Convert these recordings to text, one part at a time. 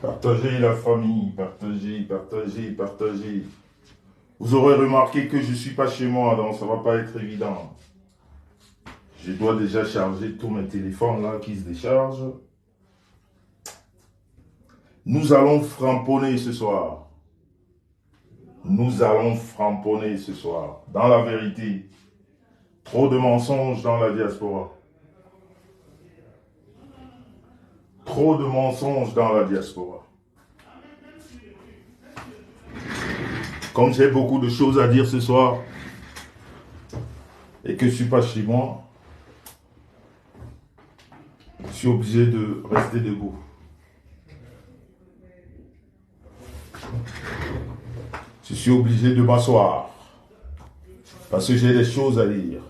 Partagez la famille, partagez, partagez, partagez. Vous aurez remarqué que je ne suis pas chez moi, donc ça ne va pas être évident. Je dois déjà charger tous mes téléphones là qui se déchargent. Nous allons framponner ce soir. Nous allons framponner ce soir. Dans la vérité, trop de mensonges dans la diaspora. Trop de mensonges dans la diaspora. Comme j'ai beaucoup de choses à dire ce soir et que je ne suis pas chez moi, je suis obligé de rester debout. Je suis obligé de m'asseoir parce que j'ai des choses à dire.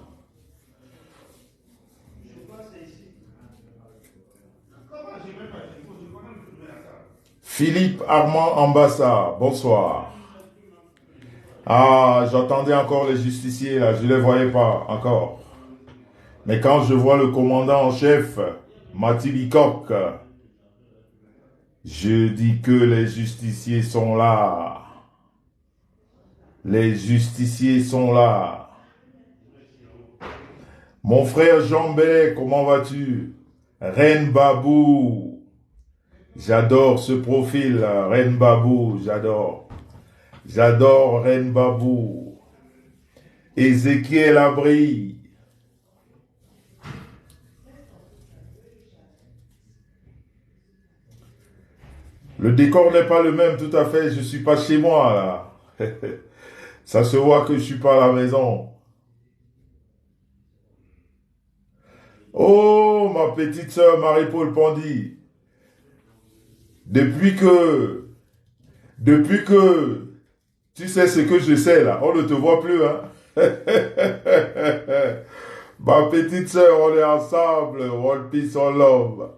Philippe Armand Ambassa, bonsoir. Ah, j'attendais encore les justiciers là, je ne les voyais pas encore. Mais quand je vois le commandant en chef, Mathilde Coq, je dis que les justiciers sont là. Les justiciers sont là. Mon frère Jean Bellet, comment vas-tu? Reine Babou. J'adore ce profil, Reine Babou, j'adore. J'adore Reine Babou. Ézéchiel Abri. Le décor n'est pas le même, tout à fait. Je ne suis pas chez moi, là. Ça se voit que je ne suis pas à la maison. Oh, ma petite sœur Marie-Paul Pondy. Depuis que tu sais ce que je sais, là, on ne te voit plus, hein. Ma petite sœur, on est ensemble. One peace, one love.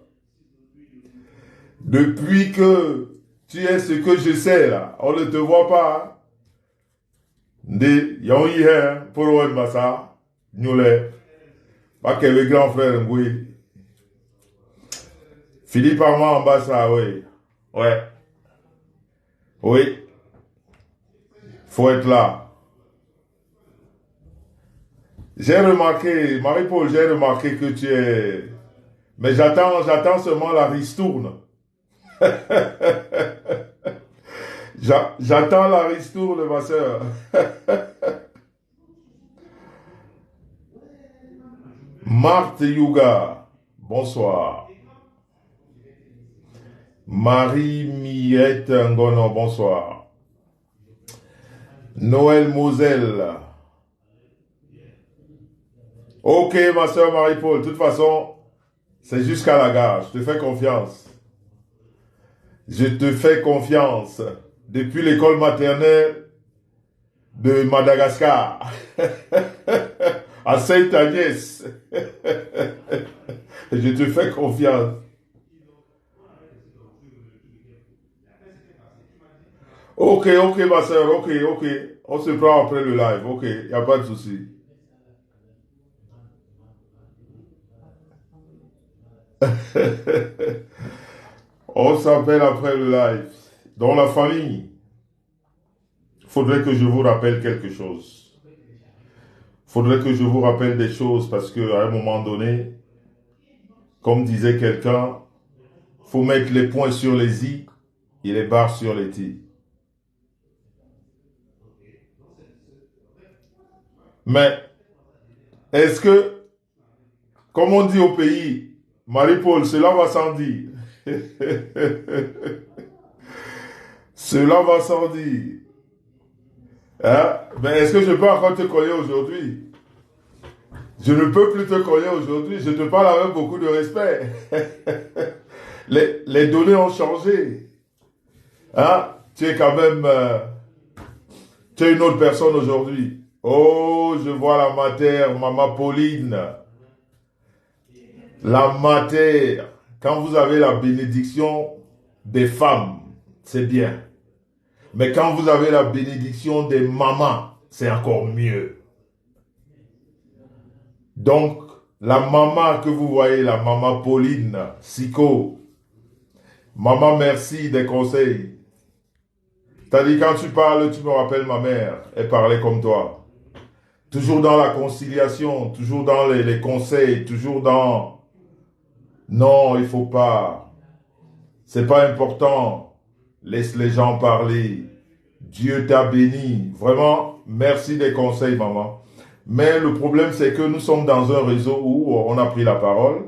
Depuis que tu es ce que je sais, là, on ne te voit pas, hein. Yon yi hein, pour Owen Massa, Nyoulé, pas que le grand frère Ngoui. Philippe Armand Ambassa, oui. Ouais. Oui. Faut être là. J'ai remarqué, Marie-Paul, j'ai remarqué que tu es... Mais j'attends seulement la ristourne. J'attends la ristourne, ma soeur. Marthe Yuga, bonsoir. Marie-Miette Ngono, bonsoir. Noël Moselle. Ok, ma soeur Marie-Paul, de toute façon, c'est jusqu'à la gare. Je te fais confiance. Je te fais confiance. Depuis l'école maternelle de Madagascar à Sainte-Agnès. Je te fais confiance. Ok, ma soeur, ok. On se prend après le live, ok, il n'y a pas de souci. On s'appelle après le live. Dans la famille, il faudrait que je vous rappelle quelque chose. Il faudrait que je vous rappelle des choses parce qu'à un moment donné, comme disait quelqu'un, il faut mettre les points sur les i et les barres sur les t. Mais, est-ce que, comme on dit au pays, Marie-Paul, cela va sans dire. Cela va sans dire. Hein? Mais est-ce que je peux encore te coller aujourd'hui? Je ne peux plus te coller aujourd'hui. Je te parle avec beaucoup de respect. Les données ont changé. Hein? Tu es quand même... tu es une autre personne aujourd'hui. Oh, je vois la mater, maman Pauline. La mater. Quand vous avez la bénédiction des femmes, c'est bien. Mais quand vous avez la bénédiction des mamans, c'est encore mieux. Donc, la maman que vous voyez, la maman Pauline, Siko, Maman, merci des conseils. C'est-à-dire, quand tu parles, tu me rappelles ma mère. Elle parlait comme toi. Toujours dans la conciliation, toujours dans les conseils, toujours dans... Non, il faut pas. C'est pas important. Laisse les gens parler. Dieu t'a béni. Vraiment, merci des conseils, maman. Mais le problème, c'est que nous sommes dans un réseau où on a pris la parole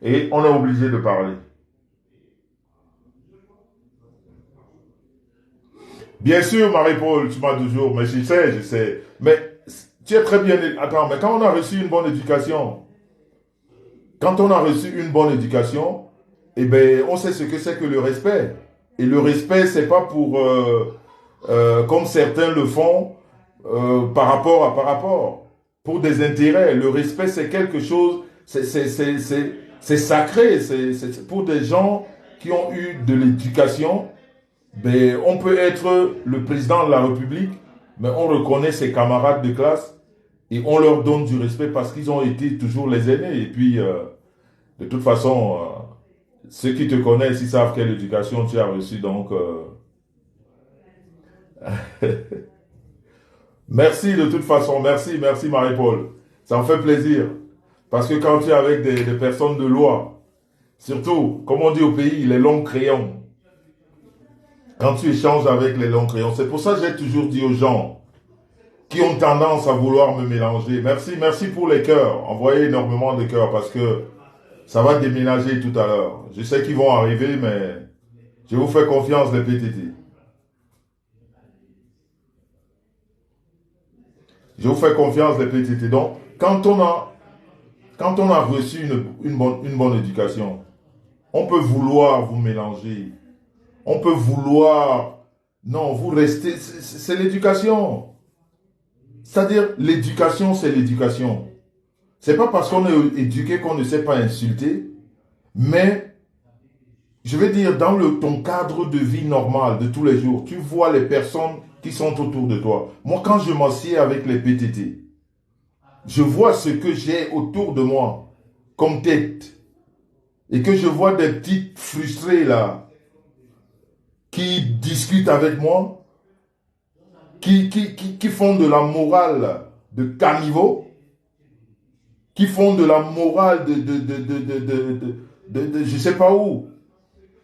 et on est obligé de parler. Bien sûr, Marie-Paul, tu m'as toujours, mais je sais. Mais tu es très bien. Attends, mais quand on a reçu une bonne éducation, quand on a reçu une bonne éducation, eh ben, on sait ce que c'est que le respect. Et le respect, c'est pas pour, comme certains le font, par rapport, pour des intérêts. Le respect, c'est quelque chose, c'est sacré. C'est pour des gens qui ont eu de l'éducation. Ben, on peut être le président de la République, mais on reconnaît ses camarades de classe et on leur donne du respect parce qu'ils ont été toujours les aînés. Et puis, de toute façon, ceux qui te connaissent, ils savent quelle éducation tu as reçue. Donc, merci de toute façon. Merci Marie-Paul. Ça me fait plaisir. Parce que quand tu es avec des personnes de loi, surtout, comme on dit au pays, les longs crayons, quand tu échanges avec les longs crayons, c'est pour ça que j'ai toujours dit aux gens qui ont tendance à vouloir me mélanger. Merci pour les cœurs. Envoyez énormément de cœurs parce que ça va déménager tout à l'heure. Je sais qu'ils vont arriver, mais je vous fais confiance, les PTT. Je vous fais confiance, les PTT. Donc, quand on a reçu une bonne éducation, on peut vouloir vous mélanger. On peut vouloir... Non, vous restez... C'est l'éducation. C'est-à-dire, l'éducation, c'est l'éducation. C'est pas parce qu'on est éduqué qu'on ne sait pas insulter, mais, je vais dire, dans ton cadre de vie normal de tous les jours, tu vois les personnes qui sont autour de toi. Moi, quand je m'assieds avec les PTT, je vois ce que j'ai autour de moi comme tête. Et que je vois des petites frustrées là, qui discutent avec moi, qui font de la morale de caniveau, qui font de la morale de je sais pas où,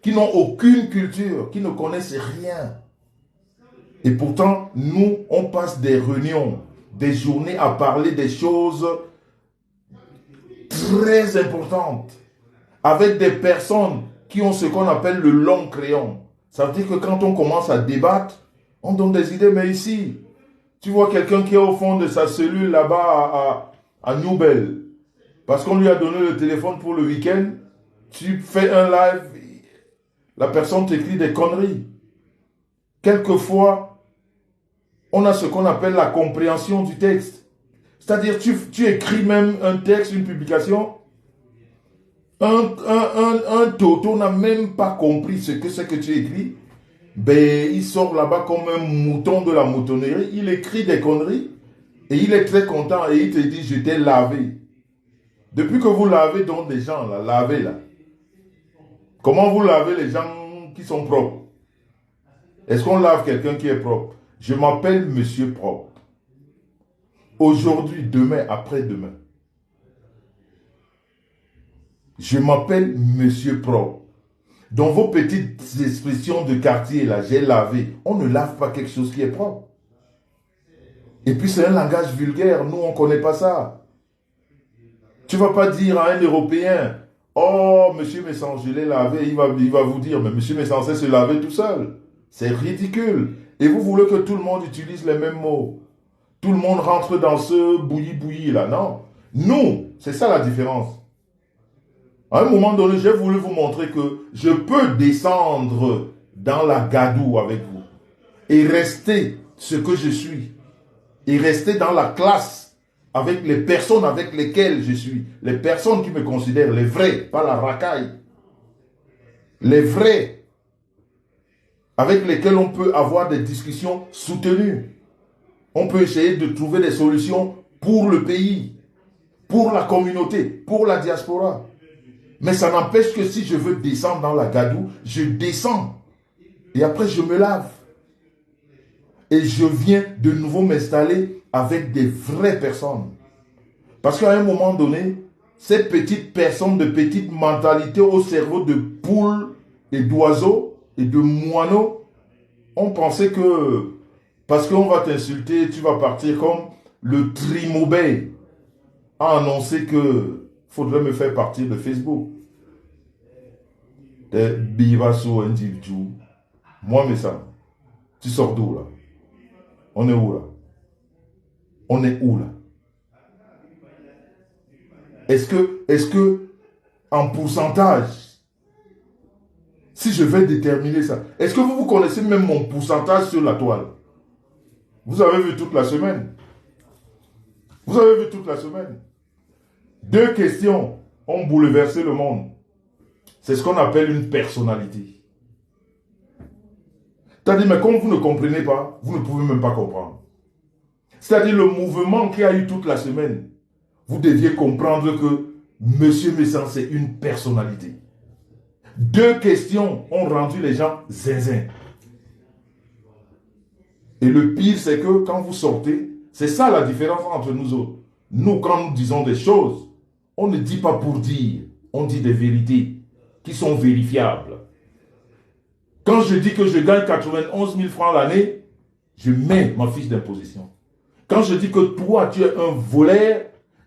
qui n'ont aucune culture, qui ne connaissent rien. Et pourtant, nous, on passe des réunions, des journées à parler des choses très importantes, avec des personnes qui ont ce qu'on appelle le long crayon. Ça veut dire que quand on commence à débattre, on donne des idées, mais ici, tu vois quelqu'un qui est au fond de sa cellule là-bas à Newbell, parce qu'on lui a donné le téléphone pour le week-end, tu fais un live, la personne t'écrit des conneries. Quelquefois, on a ce qu'on appelle la compréhension du texte. C'est-à-dire, tu écris même un texte, une publication, un toto n'a même pas compris ce que c'est que tu écris. Ben, il sort là-bas comme un mouton de la moutonnerie, il écrit des conneries et il est très content et il te dit, je t'ai lavé. Depuis que vous lavez donc des gens, là, lavez là. Comment vous lavez les gens qui sont propres? Est-ce qu'on lave quelqu'un qui est propre? Je m'appelle Monsieur Propre. Aujourd'hui, demain, après-demain. Je m'appelle Monsieur Propre. Dans vos petites expressions de quartier, là, j'ai lavé. On ne lave pas quelque chose qui est propre. Et puis c'est un langage vulgaire, nous on ne connaît pas ça. Tu ne vas pas dire à un Européen, oh, monsieur Messan, je l'ai lavé, il va vous dire, mais monsieur Messan sait se laver tout seul. C'est ridicule. Et vous voulez que tout le monde utilise les mêmes mots. Tout le monde rentre dans ce bouilli-bouilli là, non. Nous, c'est ça la différence. À un moment donné, j'ai voulu vous montrer que je peux descendre dans la gadoue avec vous et rester ce que je suis. Et rester dans la classe avec les personnes avec lesquelles je suis. Les personnes qui me considèrent, les vrais, pas la racaille. Les vrais, avec lesquels on peut avoir des discussions soutenues. On peut essayer de trouver des solutions pour le pays, pour la communauté, pour la diaspora. Mais ça n'empêche que si je veux descendre dans la gadoue, je descends. Et après, je me lave. Et je viens de nouveau m'installer avec des vraies personnes. Parce qu'à un moment donné, ces petites personnes de petite mentalité au cerveau de poule et d'oiseaux et de moineaux ont pensé que parce qu'on va t'insulter, tu vas partir comme le Trimobé a annoncé que faudrait me faire partir de Facebook. Moi, mais ça, tu sors d'où là? On est où là? On est où là? Est-ce que, en pourcentage, si je vais déterminer ça, est-ce que vous connaissez même mon pourcentage sur la toile? Vous avez vu toute la semaine. Vous avez vu toute la semaine. 2 questions ont bouleversé le monde. C'est ce qu'on appelle une personnalité. C'est-à-dire, mais comme vous ne comprenez pas, vous ne pouvez même pas comprendre. C'est-à-dire, le mouvement qu'il y a eu toute la semaine, vous deviez comprendre que Monsieur Messan, c'est une personnalité. 2 questions ont rendu les gens zinzin. Et le pire, c'est que quand vous sortez, c'est ça la différence entre nous autres. Nous, quand nous disons des choses, on ne dit pas pour dire, on dit des vérités qui sont vérifiables. Quand je dis que je gagne 91 000 francs l'année, je mets ma fiche d'imposition. Quand je dis que toi, tu es un voleur,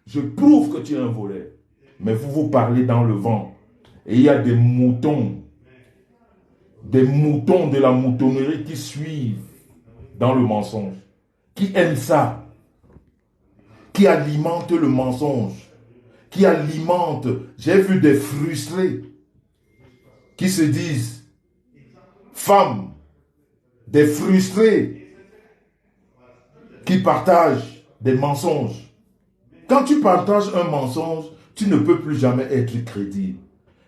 je prouve que tu es un voleur. Mais vous parlez dans le vent. Et il y a des moutons de la moutonnerie qui suivent dans le mensonge, qui aiment ça, qui alimentent le mensonge, qui alimentent. J'ai vu des frustrés qui se disent femmes, des frustrés qui partagent des mensonges. Quand tu partages un mensonge, tu ne peux plus jamais être crédible.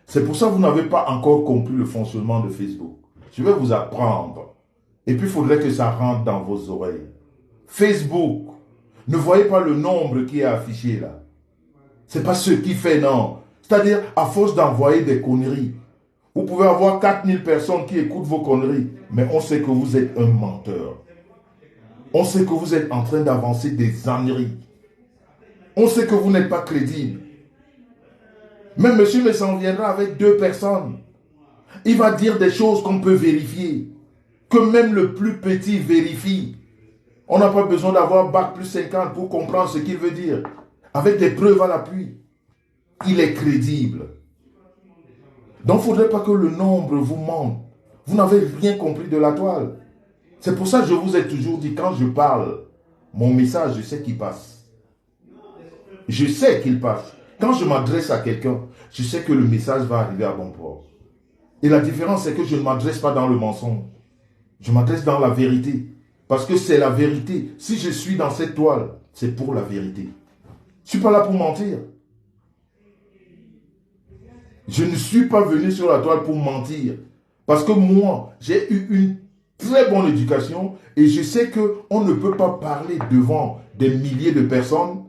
C'est pour ça que vous n'avez pas encore compris le fonctionnement de Facebook. Je vais vous apprendre. Et puis, il faudrait que ça rentre dans vos oreilles. Facebook, ne voyez pas le nombre qui est affiché là. Ce n'est pas ce qui fait, non. C'est-à-dire, à force d'envoyer des conneries, vous pouvez avoir 4000 personnes qui écoutent vos conneries, mais on sait que vous êtes un menteur. On sait que vous êtes en train d'avancer des âneries. On sait que vous n'êtes pas crédible. Même monsieur me s'en viendra avec 2 personnes. Il va dire des choses qu'on peut vérifier. Que même le plus petit vérifie. On n'a pas besoin d'avoir bac plus 50 pour comprendre ce qu'il veut dire. Avec des preuves à l'appui. Il est crédible. Donc il ne faudrait pas que le nombre vous mente. Vous n'avez rien compris de la toile. C'est pour ça que je vous ai toujours dit, quand je parle, mon message, je sais qu'il passe. Je sais qu'il passe. Quand je m'adresse à quelqu'un, je sais que le message va arriver à bon port. Et la différence, c'est que je ne m'adresse pas dans le mensonge. Je m'adresse dans la vérité. Parce que c'est la vérité. Si je suis dans cette toile, c'est pour la vérité. Je ne suis pas là pour mentir. Je ne suis pas venu sur la toile pour mentir. Parce que moi, j'ai eu une très bonne éducation et je sais qu'on ne peut pas parler devant des milliers de personnes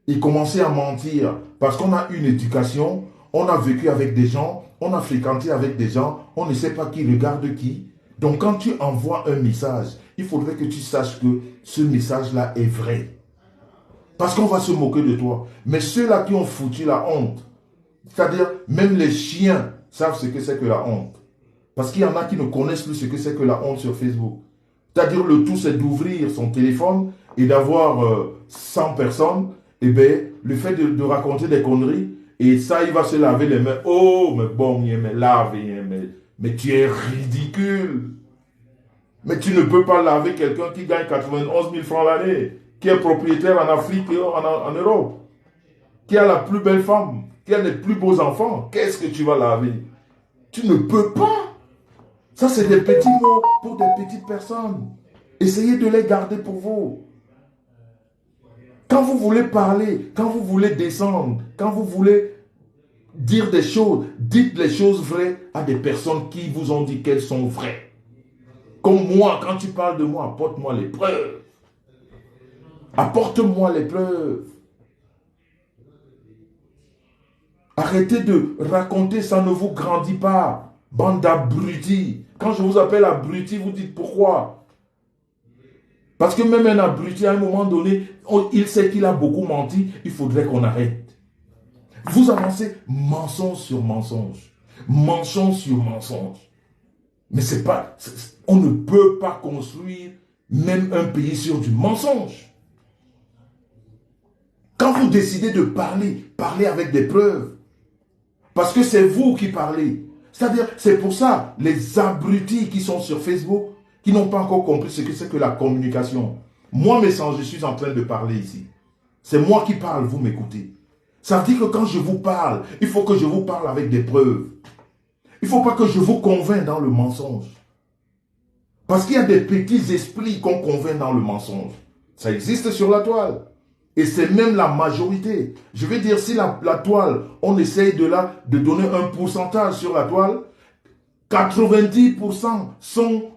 et commencer à mentir. Parce qu'on a une éducation, on a vécu avec des gens, on a fréquenté avec des gens, on ne sait pas qui regarde qui. Donc quand tu envoies un message, il faudrait que tu saches que ce message-là est vrai. Parce qu'on va se moquer de toi. Mais ceux-là qui ont foutu la honte, c'est-à-dire même les chiens savent ce que c'est que la honte. Parce qu'il y en a qui ne connaissent plus ce que c'est que la honte sur Facebook. C'est-à-dire le tout c'est d'ouvrir son téléphone et d'avoir 100 personnes. Et bien le fait de raconter des conneries, et ça il va se laver les mains. Oh mais bon, mais laver, mais tu es ridicule. Mais tu ne peux pas laver quelqu'un qui gagne 91 000 francs l'année, qui est propriétaire en Afrique et en Europe, qui a la plus belle femme, qui a les plus beaux enfants. Qu'est-ce que tu vas laver? Tu ne peux pas. Ça, c'est des petits mots pour des petites personnes. Essayez de les garder pour vous. Quand vous voulez parler, quand vous voulez descendre, quand vous voulez dire des choses, dites les choses vraies à des personnes qui vous ont dit qu'elles sont vraies. Comme moi, quand tu parles de moi, apporte-moi les preuves. Apporte-moi les preuves. Arrêtez de raconter, ça ne vous grandit pas. Bande d'abrutis. Quand je vous appelle abruti, vous dites pourquoi? Parce que même un abruti, à un moment donné, il sait qu'il a beaucoup menti, il faudrait qu'on arrête. Vous avancez mensonge sur mensonge. Mensonge sur mensonge. Mais c'est pas... On ne peut pas construire même un pays sur du mensonge. Quand vous décidez de parler, parlez avec des preuves. Parce que c'est vous qui parlez. C'est-à-dire, c'est pour ça, les abrutis qui sont sur Facebook, qui n'ont pas encore compris ce que c'est que la communication. Moi, mes sens, je suis en train de parler ici. C'est moi qui parle, vous m'écoutez. Ça veut dire que quand je vous parle, il faut que je vous parle avec des preuves. Il ne faut pas que je vous convainc dans le mensonge. Parce qu'il y a des petits esprits qu'on convainc dans le mensonge. Ça existe sur la toile. Et c'est même la majorité. Je veux dire, si la toile, on essaye de donner un pourcentage sur la toile, 90% sont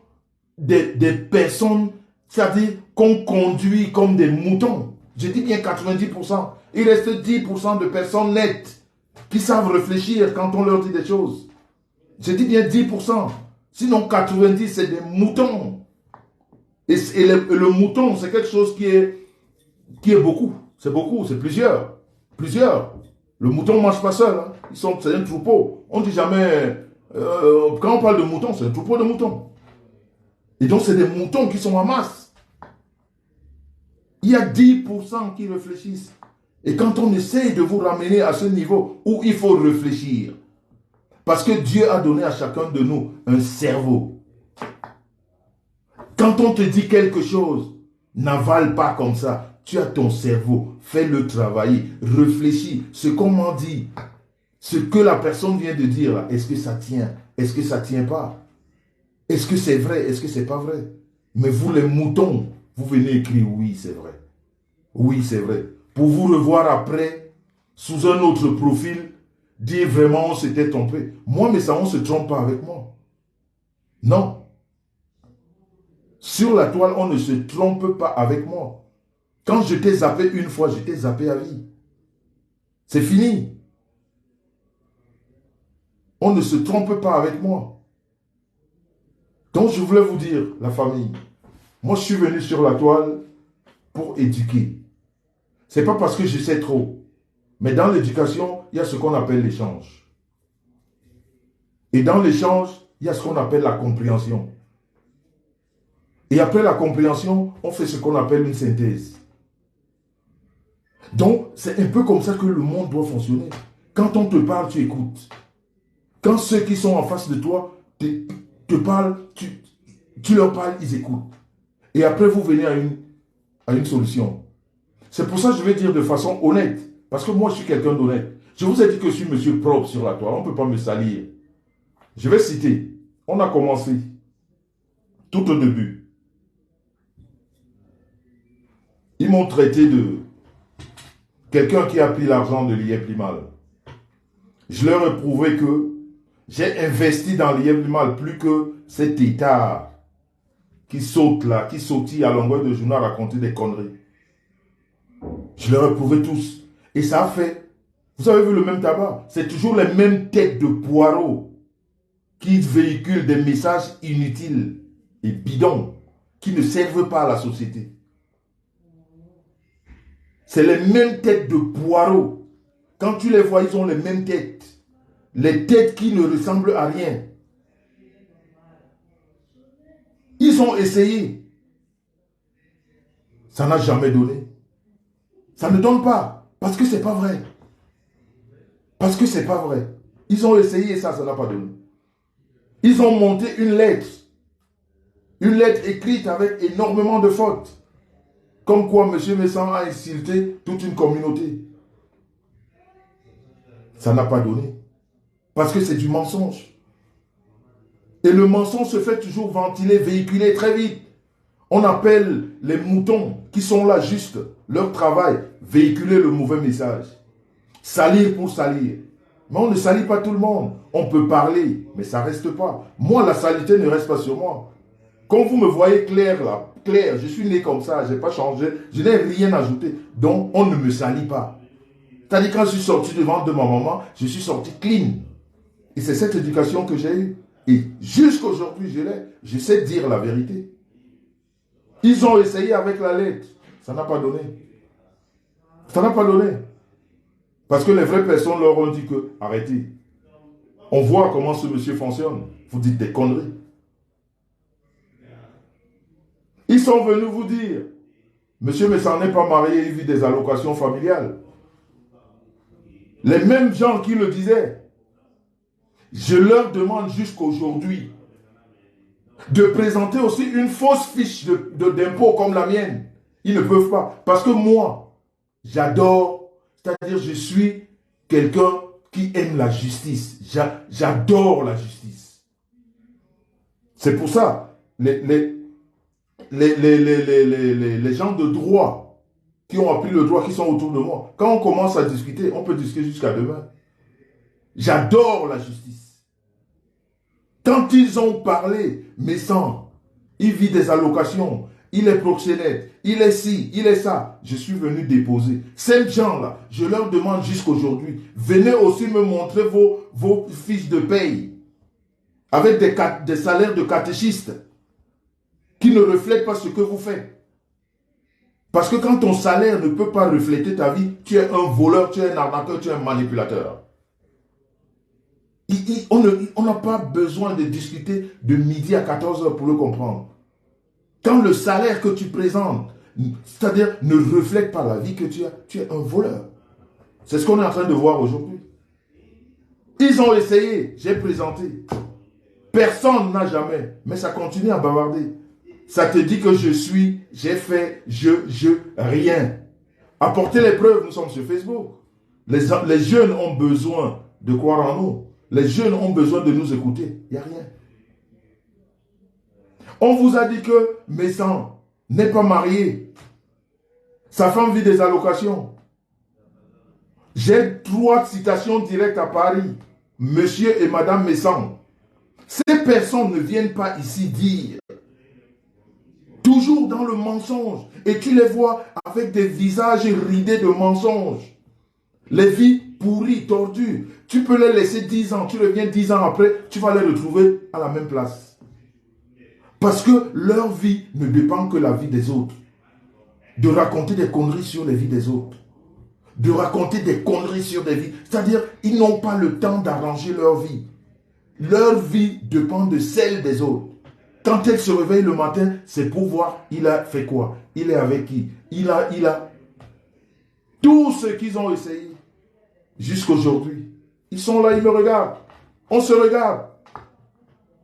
des personnes, c'est-à-dire qu'on conduit comme des moutons. Je dis bien 90%. Il reste 10% de personnes nettes qui savent réfléchir quand on leur dit des choses. Je dis bien 10%. Sinon 90%, c'est des moutons. Et le mouton, c'est quelque chose qui est beaucoup. C'est beaucoup, c'est plusieurs. Plusieurs. Le mouton ne mange pas seul. Hein. C'est un troupeau. On ne dit jamais... quand on parle de moutons, c'est un troupeau de moutons. Et donc, c'est des moutons qui sont en masse. Il y a 10% qui réfléchissent. Et quand on essaye de vous ramener à ce niveau où il faut réfléchir, parce que Dieu a donné à chacun de nous un cerveau. Quand on te dit quelque chose, n'avale pas comme ça. Tu as ton cerveau, fais-le travailler, réfléchis. Ce qu'on m'a dit, ce que la personne vient de dire, est-ce que ça tient? Est-ce que ça ne tient pas? Est-ce que c'est vrai? Est-ce que c'est pas vrai? Mais vous les moutons, vous venez écrire oui, c'est vrai. Oui, c'est vrai. Pour vous revoir après, sous un autre profil, dire vraiment on s'était trompé. Moi, mais ça, on ne se trompe pas avec moi. Non. Sur la toile, on ne se trompe pas avec moi. Quand je t'ai zappé une fois, je t'ai zappé à vie. C'est fini. On ne se trompe pas avec moi. Donc je voulais vous dire, la famille, moi je suis venu sur la toile pour éduquer. Ce n'est pas parce que je sais trop. Mais dans l'éducation, il y a ce qu'on appelle l'échange. Et dans l'échange, il y a ce qu'on appelle la compréhension. Et après la compréhension, on fait ce qu'on appelle une synthèse. Donc, c'est un peu comme ça que le monde doit fonctionner. Quand on te parle, tu écoutes. Quand ceux qui sont en face de toi te parlent, tu leur parles, ils écoutent. Et après, vous venez à une solution. C'est pour ça que je vais dire de façon honnête. Parce que moi, je suis quelqu'un d'honnête. Je vous ai dit que je suis monsieur propre sur la toile. On ne peut pas me salir. Je vais citer. On a commencé tout au début. Ils m'ont traité de quelqu'un qui a pris l'argent de l'IEP Limal. Je leur ai prouvé que j'ai investi dans l'IEP Limal plus que cet état qui saute là, qui sautille à longueur de journée à raconter des conneries. Je leur ai prouvé tous. Et ça a fait, vous avez vu le même tabac, c'est toujours les mêmes têtes de poireaux qui véhiculent des messages inutiles et bidons qui ne servent pas à la société. C'est les mêmes têtes de poireaux. Quand tu les vois, ils ont les mêmes têtes. Les têtes qui ne ressemblent à rien. Ils ont essayé. Ça n'a jamais donné. Ça ne donne pas. Parce que c'est pas vrai. Parce que c'est pas vrai. Ils ont essayé et ça n'a pas donné. Ils ont monté une lettre. Une lettre écrite avec énormément de fautes. Comme quoi M. Messan a insulté toute une communauté. Ça n'a pas donné. Parce que c'est du mensonge. Et le mensonge se fait toujours ventiler, véhiculer très vite. On appelle les moutons qui sont là juste, leur travail, véhiculer le mauvais message. Salir pour salir. Mais on ne salit pas tout le monde. On peut parler, mais ça ne reste pas. Moi, la saleté ne reste pas sur moi. Quand vous me voyez clair là, clair, je suis né comme ça, je n'ai pas changé, je n'ai rien ajouté. Donc, on ne me salit pas. C'est-à-dire, quand je suis sorti devant de ma maman, je suis sorti clean. Et c'est cette éducation que j'ai eue. Et jusqu'aujourd'hui, je sais dire la vérité. Ils ont essayé avec la lettre. Ça n'a pas donné. Ça n'a pas donné. Parce que les vraies personnes leur ont dit que, arrêtez. On voit comment ce monsieur fonctionne. Vous dites des conneries. Ils sont venus vous dire, monsieur, mais ça n'est pas marié, il vit des allocations familiales. Les mêmes gens qui le disaient. Je leur demande jusqu'aujourd'hui de présenter aussi une fausse fiche d'impôt comme la mienne. Ils ne peuvent pas. Parce que moi, j'adore, c'est-à-dire je suis quelqu'un qui aime la justice. J'adore la justice. C'est pour ça, les gens de droit qui ont appris le droit, qui sont autour de moi, quand on commence à discuter, on peut discuter jusqu'à demain. J'adore la justice. Quand ils ont parlé, mais sans, il vit des allocations, il est proxénète, il est ci, il est ça, je suis venu déposer. Ces gens-là, je leur demande jusqu'aujourd'hui, venez aussi me montrer vos fiches de paye avec des salaires de catéchistes qui ne reflètent pas ce que vous faites. Parce que quand ton salaire ne peut pas refléter ta vie, tu es un voleur, tu es un arnaqueur, tu es un manipulateur. On n'a pas besoin de discuter de midi à 14 heures pour le comprendre. Quand le salaire que tu présentes, c'est-à-dire ne reflète pas la vie que tu as, tu es un voleur. C'est ce qu'on est en train de voir aujourd'hui. Ils ont essayé, j'ai présenté. Personne n'a jamais, mais ça continue à bavarder. Ça te dit que je suis, j'ai fait, rien. Apportez les preuves, nous sommes sur Facebook. Les jeunes ont besoin de croire en nous. Les jeunes ont besoin de nous écouter. Il n'y a rien. On vous a dit que Messan n'est pas marié. Sa femme vit des allocations. J'ai 3 citations directes à Paris. Monsieur et Madame Messan. Ces personnes ne viennent pas ici dire. Toujours dans le mensonge. Et tu les vois avec des visages ridés de mensonges. Les vies pourries, tordues. Tu peux les laisser 10 ans. Tu reviens 10 ans après, tu vas les retrouver à la même place. Parce que leur vie ne dépend que de la vie des autres. De raconter des conneries sur les vies des autres. De raconter des conneries sur des vies. C'est-à-dire, ils n'ont pas le temps d'arranger leur vie. Leur vie dépend de celle des autres. Quand elle se réveille le matin, c'est pour voir, il a fait quoi? Il est avec qui? Il a... Tout ce qu'ils ont essayé, jusqu'aujourd'hui, ils sont là, ils me regardent. On se regarde.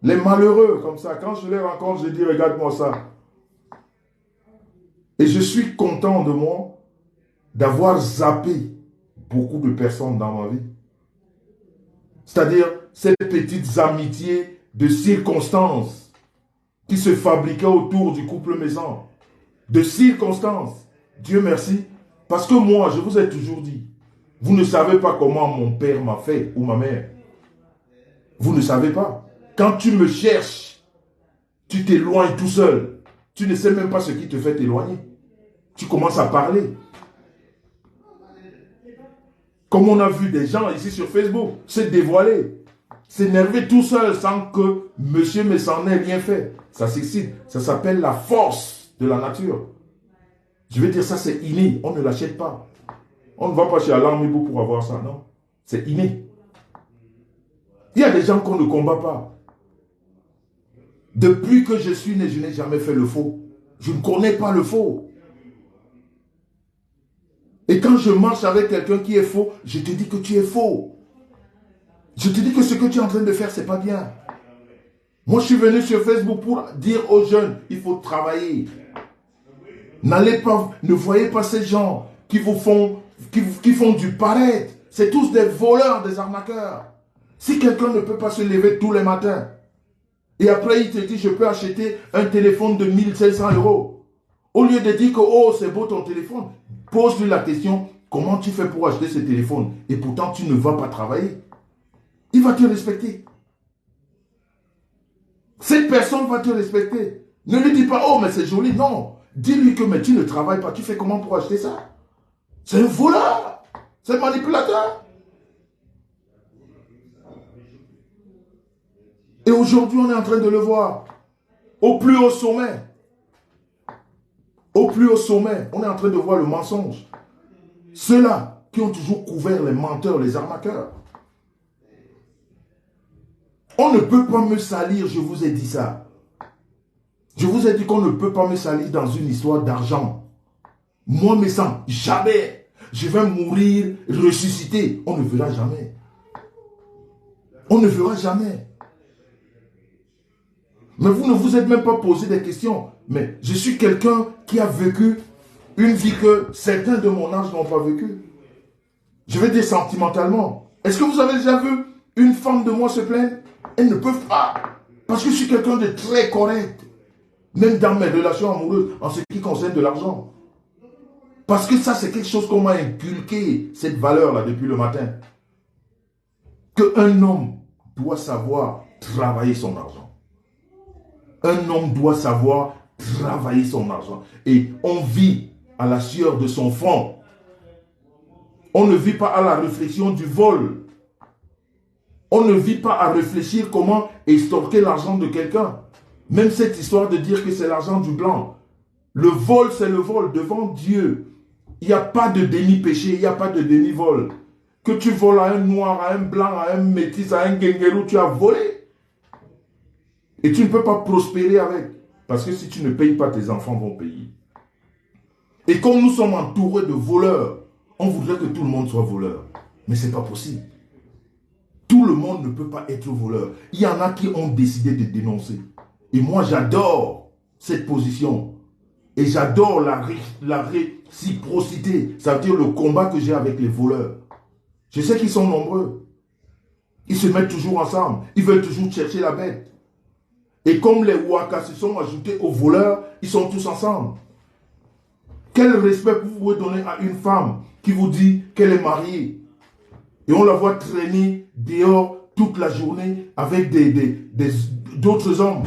Les malheureux, comme ça, quand je les rencontre, je dis, regarde-moi ça. Et je suis content de moi d'avoir zappé beaucoup de personnes dans ma vie. C'est-à-dire, ces petites amitiés de circonstances qui se fabriquaient autour du couple Messan. De circonstances. Dieu merci. Parce que moi, je vous ai toujours dit, vous ne savez pas comment mon père m'a fait ou ma mère. Vous ne savez pas. Quand tu me cherches, tu t'éloignes tout seul. Tu ne sais même pas ce qui te fait t'éloigner. Tu commences à parler. Comme on a vu des gens ici sur Facebook se dévoiler, s'énerver tout seul sans que monsieur Messan n'ait rien fait. Ça s'excite. Ça s'appelle la force de la nature. Je vais dire ça, c'est inné. On ne l'achète pas. On ne va pas chez Alain Mibou pour avoir ça, non. C'est inné. Il y a des gens qu'on ne combat pas. Depuis que je suis né, je n'ai jamais fait le faux. Je ne connais pas le faux. Et quand je marche avec quelqu'un qui est faux, je te dis que tu es faux. Je te dis que ce que tu es en train de faire, ce n'est pas bien. Moi, je suis venu sur Facebook pour dire aux jeunes, il faut travailler. N'allez pas, ne voyez pas ces gens qui vous font, qui font du paraître. C'est tous des voleurs, des arnaqueurs. Si quelqu'un ne peut pas se lever tous les matins, et après il te dit, je peux acheter un téléphone de 1500 €. Au lieu de dire que, oh, c'est beau ton téléphone, pose-lui la question, comment tu fais pour acheter ce téléphone? Et pourtant, tu ne vas pas travailler. Il va te respecter. Cette personne va te respecter. Ne lui dis pas, oh, mais c'est joli. Non. Dis-lui que, mais tu ne travailles pas. Tu fais comment pour acheter ça? C'est un voleur. C'est manipulateur. Et aujourd'hui, on est en train de le voir. Au plus haut sommet. Au plus haut sommet, on est en train de voir le mensonge. Ceux-là qui ont toujours couvert les menteurs, les arnaqueurs. On ne peut pas me salir, je vous ai dit ça. Je vous ai dit qu'on ne peut pas me salir dans une histoire d'argent. Moi, mes sangs, jamais. Je vais mourir, ressusciter. On ne verra jamais. On ne verra jamais. Mais vous ne vous êtes même pas posé des questions. Mais je suis quelqu'un qui a vécu une vie que certains de mon âge n'ont pas vécu. Je vais dire sentimentalement. Est-ce que vous avez déjà vu une femme de moi se plaindre? Elles ne peuvent pas. Parce que je suis quelqu'un de très correct. Même dans mes relations amoureuses, en ce qui concerne de l'argent. Parce que ça, c'est quelque chose qu'on m'a inculqué, cette valeur-là, depuis le matin. Qu'un homme doit savoir travailler son argent. Un homme doit savoir travailler son argent. Et on vit à la sueur de son front. On ne vit pas à la réflexion du vol. On ne vit pas à réfléchir comment extorquer l'argent de quelqu'un. Même cette histoire de dire que c'est l'argent du blanc. Le vol, c'est le vol devant Dieu. Il n'y a pas de déni péché, il n'y a pas de déni vol. Que tu voles à un noir, à un blanc, à un métis, à un guinguerou, tu as volé. Et tu ne peux pas prospérer avec. Parce que si tu ne payes pas, tes enfants vont payer. Et comme nous sommes entourés de voleurs, on voudrait que tout le monde soit voleur. Mais ce n'est pas possible. Tout le monde ne peut pas être voleur. Il y en a qui ont décidé de dénoncer. Et moi, j'adore cette position. Et j'adore la réciprocité. Ça veut dire le combat que j'ai avec les voleurs. Je sais qu'ils sont nombreux. Ils se mettent toujours ensemble. Ils veulent toujours chercher la bête. Et comme les Waka se sont ajoutés aux voleurs, ils sont tous ensemble. Quel respect vous pouvez donner à une femme qui vous dit qu'elle est mariée et on la voit traîner dehors toute la journée avec d'autres hommes,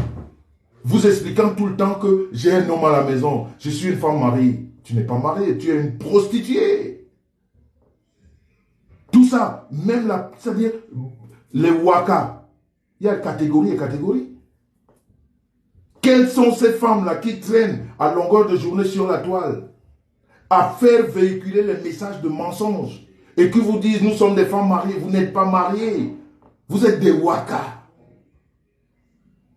vous expliquant tout le temps que j'ai un homme à la maison, je suis une femme mariée. Tu n'es pas mariée, tu es une prostituée. Tout ça, même c'est-à-dire les Waka, il y a catégorie et catégorie. Quelles sont ces femmes-là qui traînent à longueur de journée sur la toile à faire véhiculer les messages de mensonges et qui vous disent nous sommes des femmes mariées, vous n'êtes pas mariées, vous êtes des Waka.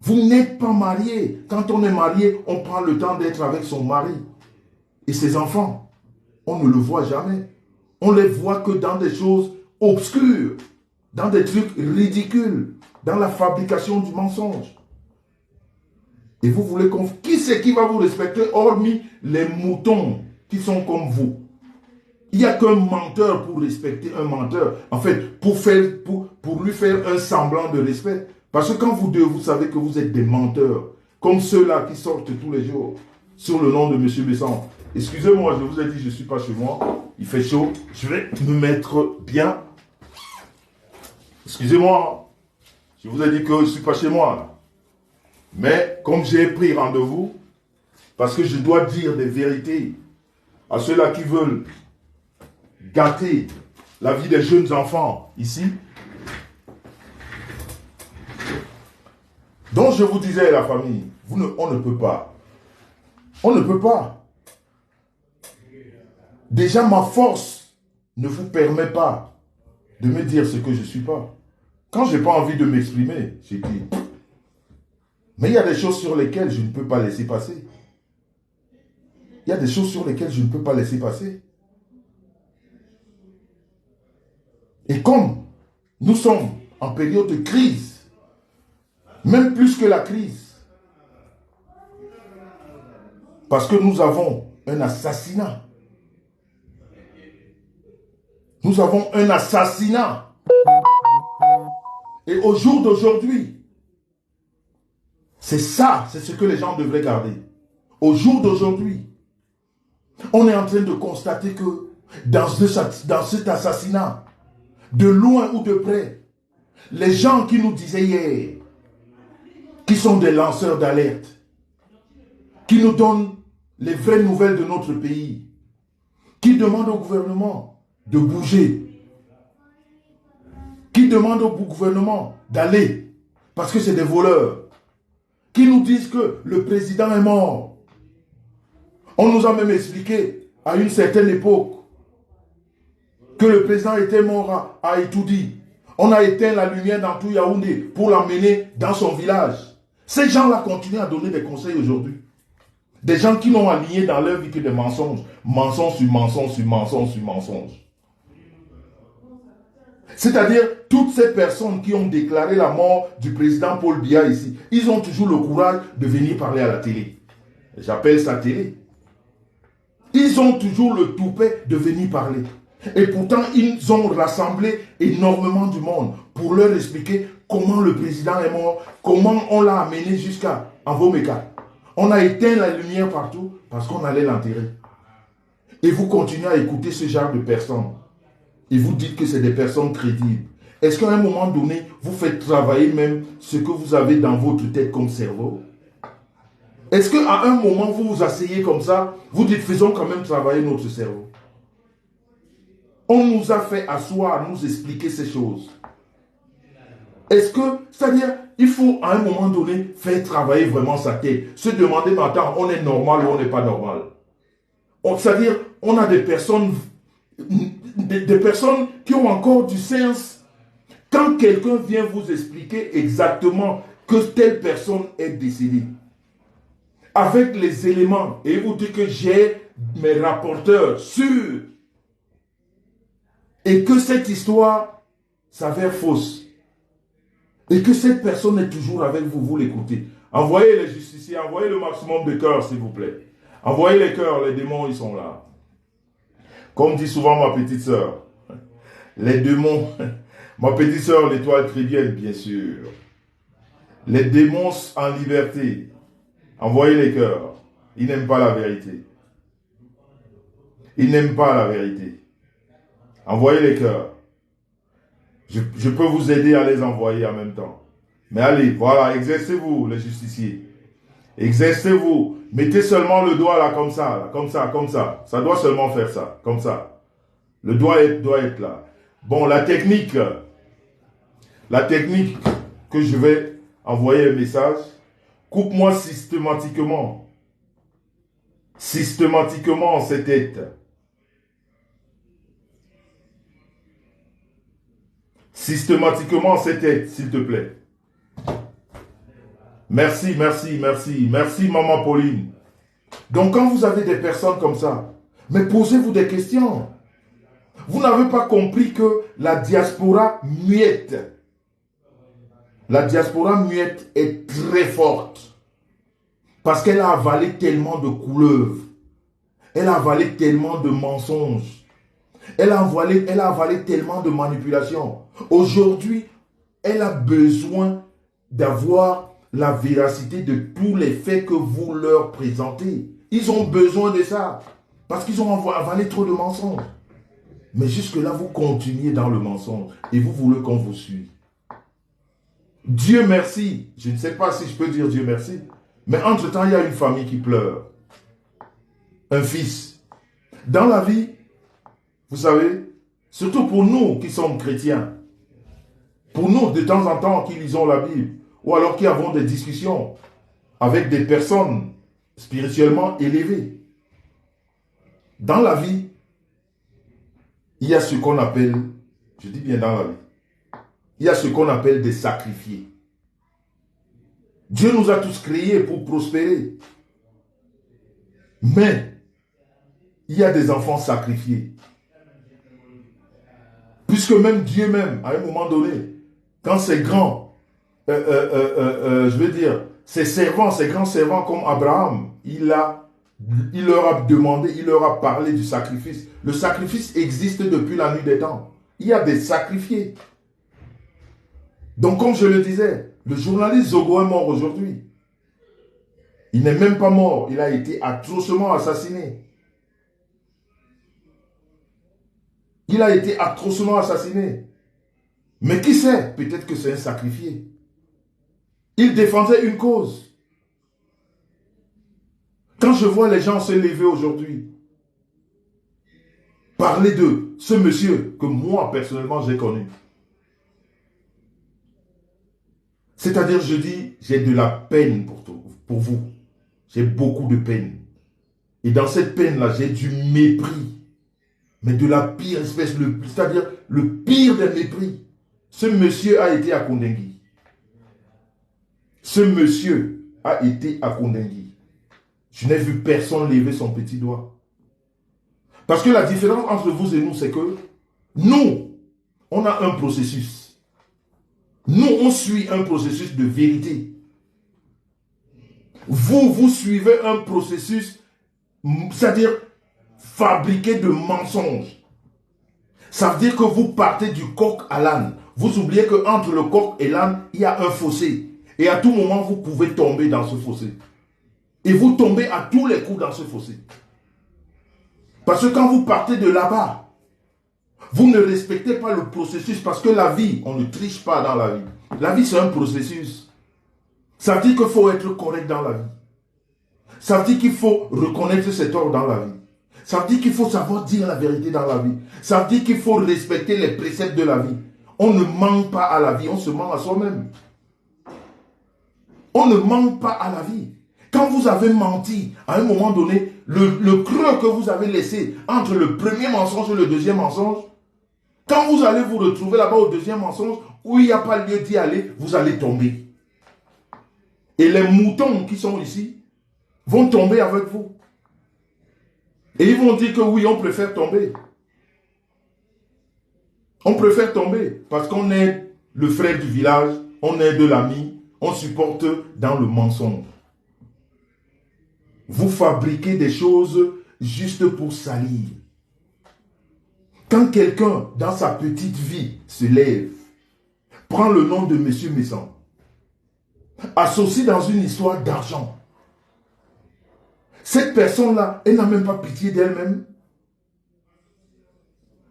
Vous n'êtes pas mariés. Quand on est marié, on prend le temps d'être avec son mari et ses enfants. On ne le voit jamais. On les voit que dans des choses obscures, dans des trucs ridicules, dans la fabrication du mensonge. Et vous voulez qu'on... Qui c'est qui va vous respecter hormis les moutons qui sont comme vous? Il n'y a qu'un menteur pour respecter un menteur. En fait, pour lui faire un semblant de respect. Parce que quand vous deux, vous savez que vous êtes des menteurs, comme ceux-là qui sortent tous les jours sur le nom de M. Besson. Excusez-moi, je vous ai dit, je ne suis pas chez moi. Il fait chaud. Je vais me mettre bien. Excusez-moi. Je vous ai dit que je ne suis pas chez moi. Là. Mais comme j'ai pris rendez-vous, parce que je dois dire des vérités à ceux-là qui veulent gâter la vie des jeunes enfants ici. Donc je vous disais, la famille, on ne peut pas. On ne peut pas. Déjà, ma force ne vous permet pas de me dire ce que je ne suis pas. Quand je n'ai pas envie de m'exprimer, j'ai dit. Mais il y a des choses sur lesquelles je ne peux pas laisser passer. Il y a des choses sur lesquelles je ne peux pas laisser passer. Et comme nous sommes en période de crise, même plus que la crise, parce que nous avons un assassinat. Nous avons un assassinat. Et au jour d'aujourd'hui, c'est ça, c'est ce que les gens devraient garder. Au jour d'aujourd'hui, on est en train de constater que dans cet assassinat, de loin ou de près, les gens qui nous disaient hier, qui sont des lanceurs d'alerte, qui nous donnent les vraies nouvelles de notre pays, qui demandent au gouvernement de bouger, qui demandent au gouvernement d'aller, parce que c'est des voleurs, qui nous disent que le président est mort. On nous a même expliqué à une certaine époque que le président était mort à Itoudi. On a éteint la lumière dans tout Yaoundé pour l'emmener dans son village. Ces gens-là continuent à donner des conseils aujourd'hui. Des gens qui n'ont aligné dans leur vie que des mensonges. Mensonge sur mensonge sur mensonge sur mensonge. C'est-à-dire, toutes ces personnes qui ont déclaré la mort du président Paul Biya ici, ils ont toujours le courage de venir parler à la télé. J'appelle ça télé. Ils ont toujours le toupet de venir parler. Et pourtant, ils ont rassemblé énormément du monde pour leur expliquer comment le président est mort, comment on l'a amené jusqu'à Envomeka. On a éteint la lumière partout parce qu'on allait l'enterrer. Et vous continuez à écouter ce genre de personnes. Et vous dites que c'est des personnes crédibles. Est-ce qu'à un moment donné, vous faites travailler même ce que vous avez dans votre tête comme cerveau? Est-ce qu'à un moment, vous vous asseyez comme ça, vous dites, faisons quand même travailler notre cerveau? On nous a fait asseoir, nous expliquer ces choses. Est-ce que, c'est-à-dire, il faut à un moment donné faire travailler vraiment sa tête. Se demander, mais attends, on est normal ou on n'est pas normal. C'est-à-dire, on a des personnes qui ont encore du sens. Quand quelqu'un vient vous expliquer exactement que telle personne est décédée, avec les éléments, et vous dit que j'ai mes rapporteurs sûrs, et que cette histoire s'avère fausse, et que cette personne est toujours avec vous, vous l'écoutez. Envoyez les justiciers, envoyez le maximum de cœurs, s'il vous plaît. Envoyez les cœurs, les démons, ils sont là. Comme dit souvent ma petite sœur, les démons, ma petite sœur, l'étoile chrétienne, bien sûr. Les démons en liberté, envoyez les cœurs. Ils n'aiment pas la vérité. Ils n'aiment pas la vérité. Envoyez les cœurs. Je peux vous aider à les envoyer en même temps. Mais allez, voilà, exercez-vous, les justiciers. Exercez-vous. Mettez seulement le doigt là, comme ça, comme ça, comme ça. Ça doit seulement faire ça, comme ça. Le doigt doit être là. Bon, la technique que je vais envoyer un message, coupe-moi systématiquement cette tête. Systématiquement cette tête, s'il te plaît. Merci, merci, merci. Merci, maman Pauline. Donc, quand vous avez des personnes comme ça, mais posez-vous des questions. Vous n'avez pas compris que la diaspora muette est très forte. Parce qu'elle a avalé tellement de couleuvres. Elle a avalé tellement de mensonges. Elle a avalé tellement de manipulations. Aujourd'hui, elle a besoin d'avoir la véracité de tous les faits que vous leur présentez. Ils ont besoin de ça. Parce qu'ils ont avalé trop de mensonges. Mais jusque-là, vous continuez dans le mensonge. Et vous voulez qu'on vous suive. Dieu merci. Je ne sais pas si je peux dire Dieu merci. Mais entre-temps, il y a une famille qui pleure. Un fils. Dans la vie, vous savez, surtout pour nous qui sommes chrétiens, pour nous, de temps en temps, qui lisons la Bible, ou alors qui avons des discussions avec des personnes spirituellement élevées. Dans la vie, il y a ce qu'on appelle, je dis bien dans la vie, il y a ce qu'on appelle des sacrifiés. Dieu nous a tous créés pour prospérer. Mais, il y a des enfants sacrifiés. Puisque même Dieu même, à un moment donné, quand ces grands, je veux dire, ces grands servants comme Abraham, il leur a demandé, il leur a parlé du sacrifice. Le sacrifice existe depuis la nuit des temps. Il y a des sacrifiés. Donc, comme je le disais, le journaliste Zogo est mort aujourd'hui. Il n'est même pas mort, il a été atrocement assassiné. Il a été atrocement assassiné. Mais qui sait? Peut-être que c'est un sacrifié. Il défendait une cause. Quand je vois les gens se lever aujourd'hui parler de ce monsieur que moi, personnellement, j'ai connu. C'est-à-dire, je dis, j'ai de la peine pour vous. J'ai beaucoup de peine. Et dans cette peine-là, j'ai du mépris. Mais de la pire espèce, c'est-à-dire le pire des mépris. Ce monsieur a été à Kondengui. Ce monsieur a été à Kondengui. Je n'ai vu personne lever son petit doigt. Parce que la différence entre vous et nous, c'est que nous, on a un processus. Nous, on suit un processus de vérité. Vous suivez un processus, c'est-à-dire fabriqué de mensonges. Ça veut dire que vous partez du coq à l'âne. Vous oubliez qu'entre le coq et l'âne, il y a un fossé. Et à tout moment, vous pouvez tomber dans ce fossé. Et vous tombez à tous les coups dans ce fossé. Parce que quand vous partez de là-bas, vous ne respectez pas le processus. Parce que la vie, on ne triche pas dans la vie. La vie, c'est un processus. Ça veut dire qu'il faut être correct dans la vie. Ça veut dire qu'il faut reconnaître ses torts dans la vie. Ça veut dire qu'il faut savoir dire la vérité dans la vie. Ça veut dire qu'il faut respecter les préceptes de la vie. On ne ment pas à la vie, on se ment à soi-même. On ne ment pas à la vie. Quand vous avez menti, à un moment donné, le creux que vous avez laissé entre le premier mensonge et le deuxième mensonge, quand vous allez vous retrouver là-bas au deuxième mensonge, où il n'y a pas lieu d'y aller, vous allez tomber. Et les moutons qui sont ici vont tomber avec vous. Et ils vont dire que oui, on préfère tomber. On préfère tomber parce qu'on est le frère du village, on est de l'ami, on supporte dans le mensonge. Vous fabriquez des choses juste pour salir. Quand quelqu'un, dans sa petite vie, se lève, prend le nom de Monsieur Messan, associe dans une histoire d'argent, cette personne-là, elle n'a même pas pitié d'elle-même.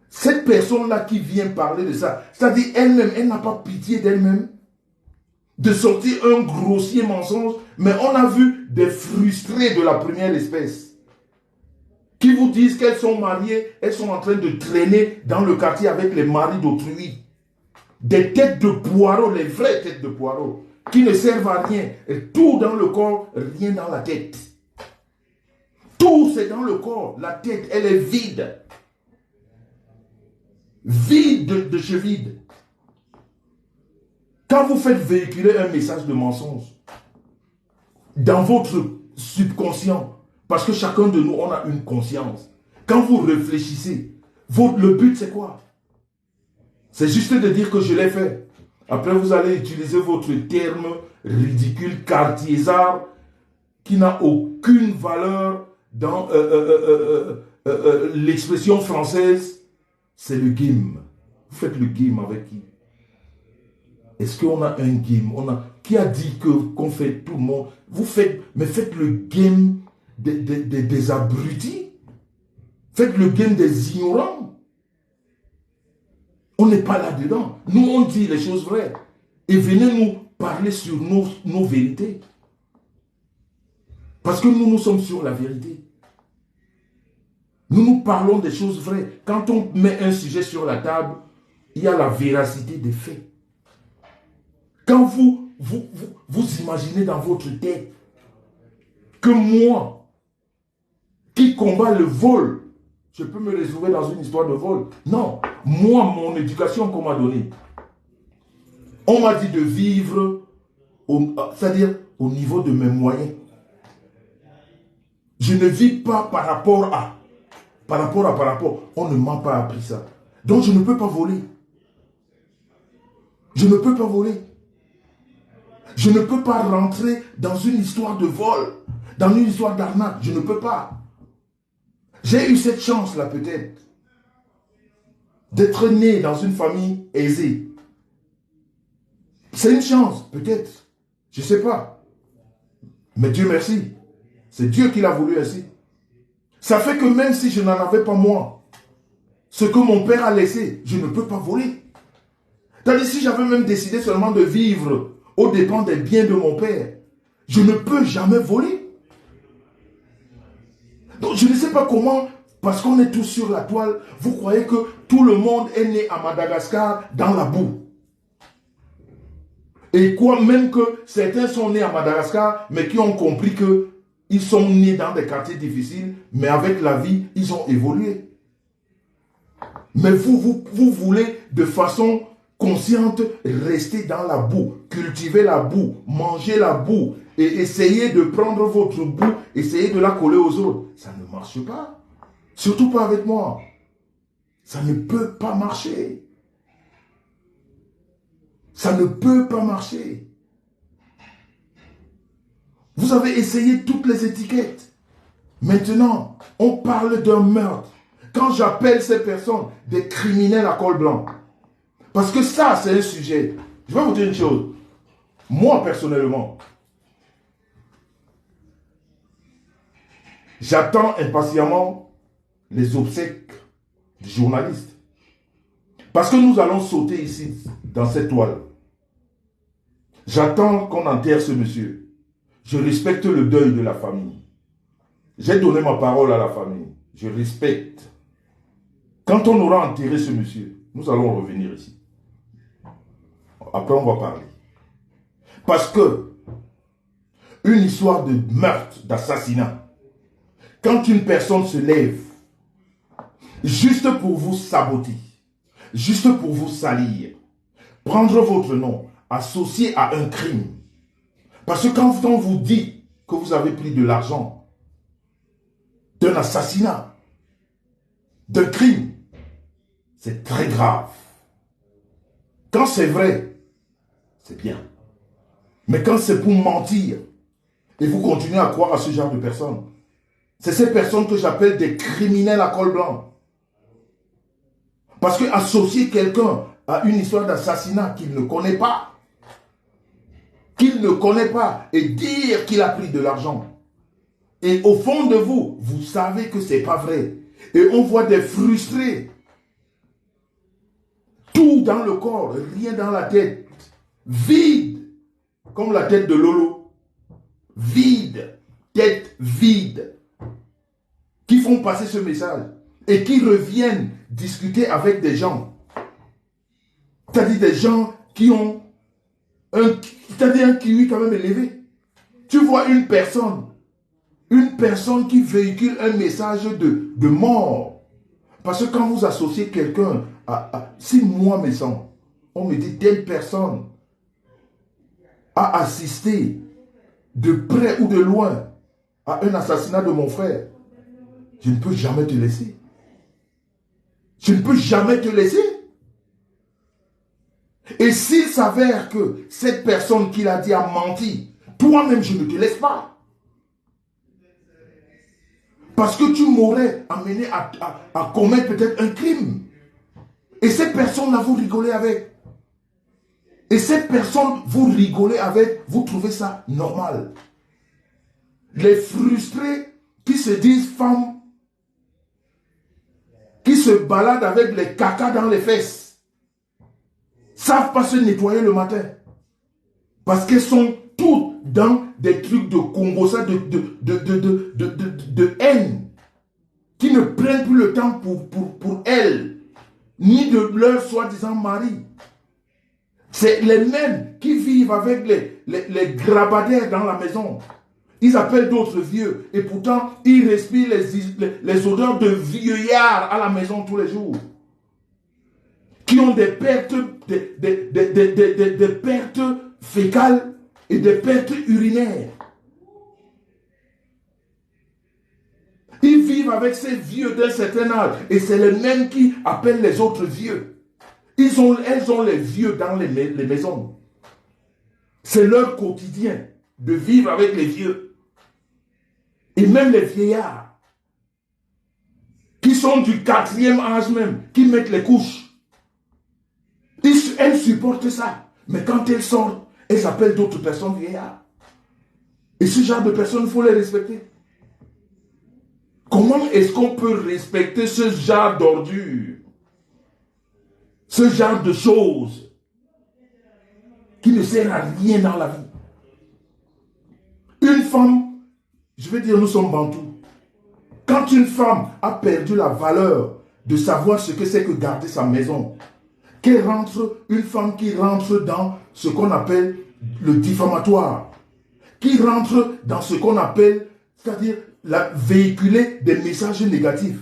Cette personne-là qui vient parler de ça, c'est-à-dire elle-même, elle n'a pas pitié d'elle-même. De sortir un grossier mensonge, mais on a vu des frustrés de la première espèce qui vous disent qu'elles sont mariées, elles sont en train de traîner dans le quartier avec les maris d'autrui. Des têtes de poireaux, les vraies têtes de poireaux, qui ne servent à rien. Et tout dans le corps, rien dans la tête. Tout c'est dans le corps. La tête, elle est vide. Vide de chez vide. Quand vous faites véhiculer un message de mensonge dans votre subconscient, parce que chacun de nous, on a une conscience. Quand vous réfléchissez, le but c'est quoi? C'est juste de dire que je l'ai fait. Après, vous allez utiliser votre terme ridicule, cartiésard, qui n'a aucune valeur dans l'expression française. C'est le game. Vous faites le game avec qui? Est-ce qu'on a un game? Qui a dit qu'on fait tout le monde? Vous faites, mais faites le game des abrutis. Faites le game des ignorants. On n'est pas là-dedans. Nous, on dit les choses vraies. Et venez nous parler sur nos vérités. Parce que nous sommes sur la vérité. Nous parlons des choses vraies. Quand on met un sujet sur la table, il y a la véracité des faits. Quand vous imaginez dans votre tête que moi, qui combat le vol, je peux me retrouver dans une histoire de vol. Non, moi, mon éducation qu'on m'a donnée, on m'a dit de vivre, c'est-à-dire au niveau de mes moyens. Je ne vis pas par rapport à. On ne m'a pas appris ça. Donc je ne peux pas voler. Je ne peux pas voler. Je ne peux pas rentrer dans une histoire de vol, dans une histoire d'arnaque. Je ne peux pas. J'ai eu cette chance-là peut-être, d'être né dans une famille aisée. C'est une chance, peut-être. Je ne sais pas. Mais Dieu merci. C'est Dieu qui l'a voulu ainsi. Ça fait que même si je n'en avais pas moi, ce que mon père a laissé, je ne peux pas voler. C'est-à-dire si j'avais même décidé seulement de vivre aux dépens des biens de mon père, je ne peux jamais voler. Donc je ne sais pas comment Parce qu'on est tous sur la toile, vous croyez que tout le monde est né à Madagascar dans la boue. Et quoi, même que certains sont nés à Madagascar, mais qui ont compris que ils sont nés dans des quartiers difficiles, mais avec la vie, ils ont évolué. Mais vous voulez de façon consciente rester dans la boue, cultiver la boue, manger la boue, et essayer de prendre votre boue, essayer de la coller aux autres. Ça ne marche pas. Surtout pas avec moi. Ça ne peut pas marcher. Ça ne peut pas marcher. Vous avez essayé toutes les étiquettes. Maintenant, on parle d'un meurtre. Quand j'appelle ces personnes des criminels à col blanc, parce que ça, c'est un sujet. Je vais vous dire une chose. Moi, personnellement, j'attends impatiemment les obsèques du journaliste. Parce que nous allons sauter ici, dans cette toile. J'attends qu'on enterre ce monsieur. Je respecte le deuil de la famille. J'ai donné ma parole à la famille. Je respecte. Quand on aura enterré ce monsieur, nous allons revenir ici. Après, on va parler. Parce que une histoire de meurtre, d'assassinat, quand une personne se lève, juste pour vous saboter, juste pour vous salir, prendre votre nom, associé à un crime. Parce que quand on vous dit que vous avez pris de l'argent, d'un assassinat, d'un crime, c'est très grave. Quand c'est vrai, c'est bien. Mais quand c'est pour mentir, et vous continuez à croire à ce genre de personnes, c'est ces personnes que j'appelle des criminels à col blanc. Parce que associer quelqu'un à une histoire d'assassinat qu'il ne connaît pas, et dire qu'il a pris de l'argent, et au fond de vous, vous savez que ce n'est pas vrai. Et on voit des frustrés. Tout dans le corps, rien dans la tête. Vide. Comme la tête de Lolo. Vide. Tête vide. Qui font passer ce message. Et qui reviennent discuter avec des gens. C'est-à-dire des gens qui ont un kiwi quand même élevé. Tu vois une personne qui véhicule un message de mort. Parce que quand vous associez quelqu'un si moi me sens, on me dit telle personne a assisté de près ou de loin à un assassinat de mon frère, je ne peux jamais te laisser. Je ne peux jamais te laisser. Et s'il s'avère que cette personne qui l'a dit a menti, toi-même je ne te laisse pas. Parce que tu m'aurais amené à commettre peut-être un crime. Et ces personnes-là, vous rigolez avec. Et ces personnes, vous rigolez avec, vous trouvez ça normal. Les frustrés qui se disent femmes, qui se baladent avec les caca dans les fesses, savent pas se nettoyer le matin. Parce qu'elles sont toutes dans des trucs de Congo, ça, de haine, qui ne prennent plus le temps pour elles, ni de leur soi-disant mari. C'est les mêmes qui vivent avec les grabataires dans la maison. Ils appellent d'autres vieux, et pourtant, ils respirent les odeurs de vieillards à la maison tous les jours. Qui ont des pertes, des pertes fécales et des pertes urinaires. Ils vivent avec ces vieux d'un certain âge. Et c'est les mêmes qui appellent les autres vieux. Elles ont les vieux dans les maisons. C'est leur quotidien de vivre avec les vieux. Et même les vieillards. Qui sont du 4e âge même. Qui mettent les couches. Elles supportent ça. Mais quand elles sortent, elles appellent d'autres personnes vieillards. Et ce genre de personnes, il faut les respecter. Comment est-ce qu'on peut respecter ce genre d'ordure? Ce genre de choses qui ne sert à rien dans la vie. Une femme, je vais dire nous sommes bantous. Quand Quand une femme a perdu la valeur de savoir ce que c'est que garder sa maison, une femme qui rentre dans ce qu'on appelle le diffamatoire, qui rentre dans ce qu'on appelle, c'est-à-dire véhiculer des messages négatifs.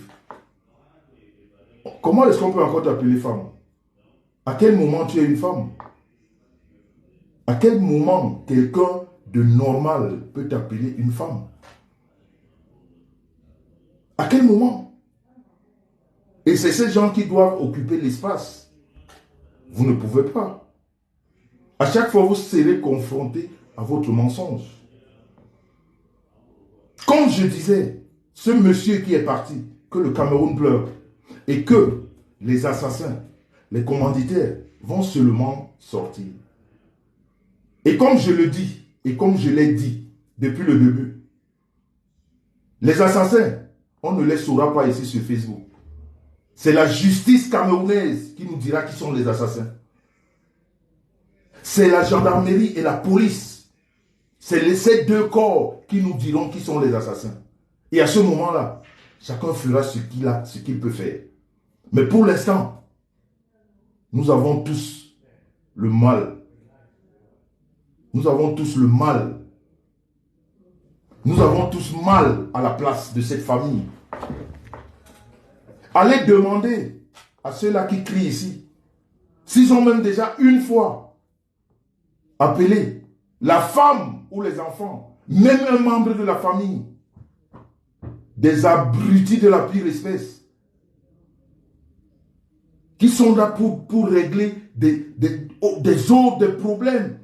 Comment est-ce qu'on peut encore t'appeler femme? À quel moment tu es une femme? À quel moment quelqu'un de normal peut t'appeler une femme? À quel moment? Et c'est ces gens qui doivent occuper l'espace. Vous ne pouvez pas. À chaque fois, vous serez confronté à votre mensonge. Comme je disais, ce monsieur qui est parti, que le Cameroun pleure, et que les assassins, les commanditaires vont seulement sortir. Et comme je le dis, et comme je l'ai dit depuis le début, les assassins, on ne les saura pas ici sur Facebook. C'est la justice camerounaise qui nous dira qui sont les assassins. C'est la gendarmerie et la police. C'est ces deux corps qui nous diront qui sont les assassins. Et à ce moment-là, chacun fera ce qu'il peut faire. Mais pour l'instant, nous avons tous le mal. Nous avons tous le mal. Nous avons tous mal à la place de cette famille. Allez demander à ceux-là qui crient ici, s'ils ont même déjà une fois appelé la femme ou les enfants, même un membre de la famille, des abrutis de la pire espèce, qui sont là pour régler des autres problèmes,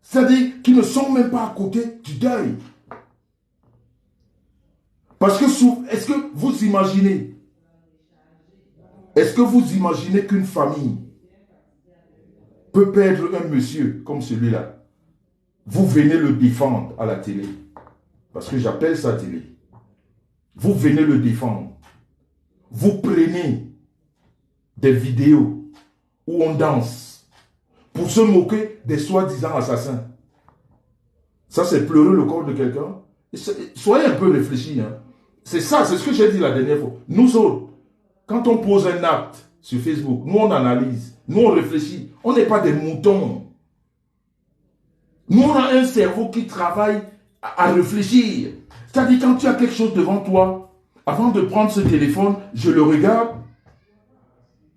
c'est-à-dire qui ne sont même pas à côté du deuil. Parce que, est-ce que vous imaginez qu'une famille peut perdre un monsieur comme celui-là? Vous venez le défendre à la télé. Parce que j'appelle ça télé. Vous venez le défendre. Vous prenez des vidéos où on danse pour se moquer des soi-disant assassins. Ça, c'est pleurer le corps de quelqu'un. Soyez un peu réfléchis. Hein. C'est ça, c'est ce que j'ai dit la dernière fois. Nous autres, quand on pose un acte sur Facebook, nous on analyse, nous on réfléchit. On n'est pas des moutons. Nous on a un cerveau qui travaille à réfléchir. C'est-à-dire quand tu as quelque chose devant toi, avant de prendre ce téléphone, je le regarde.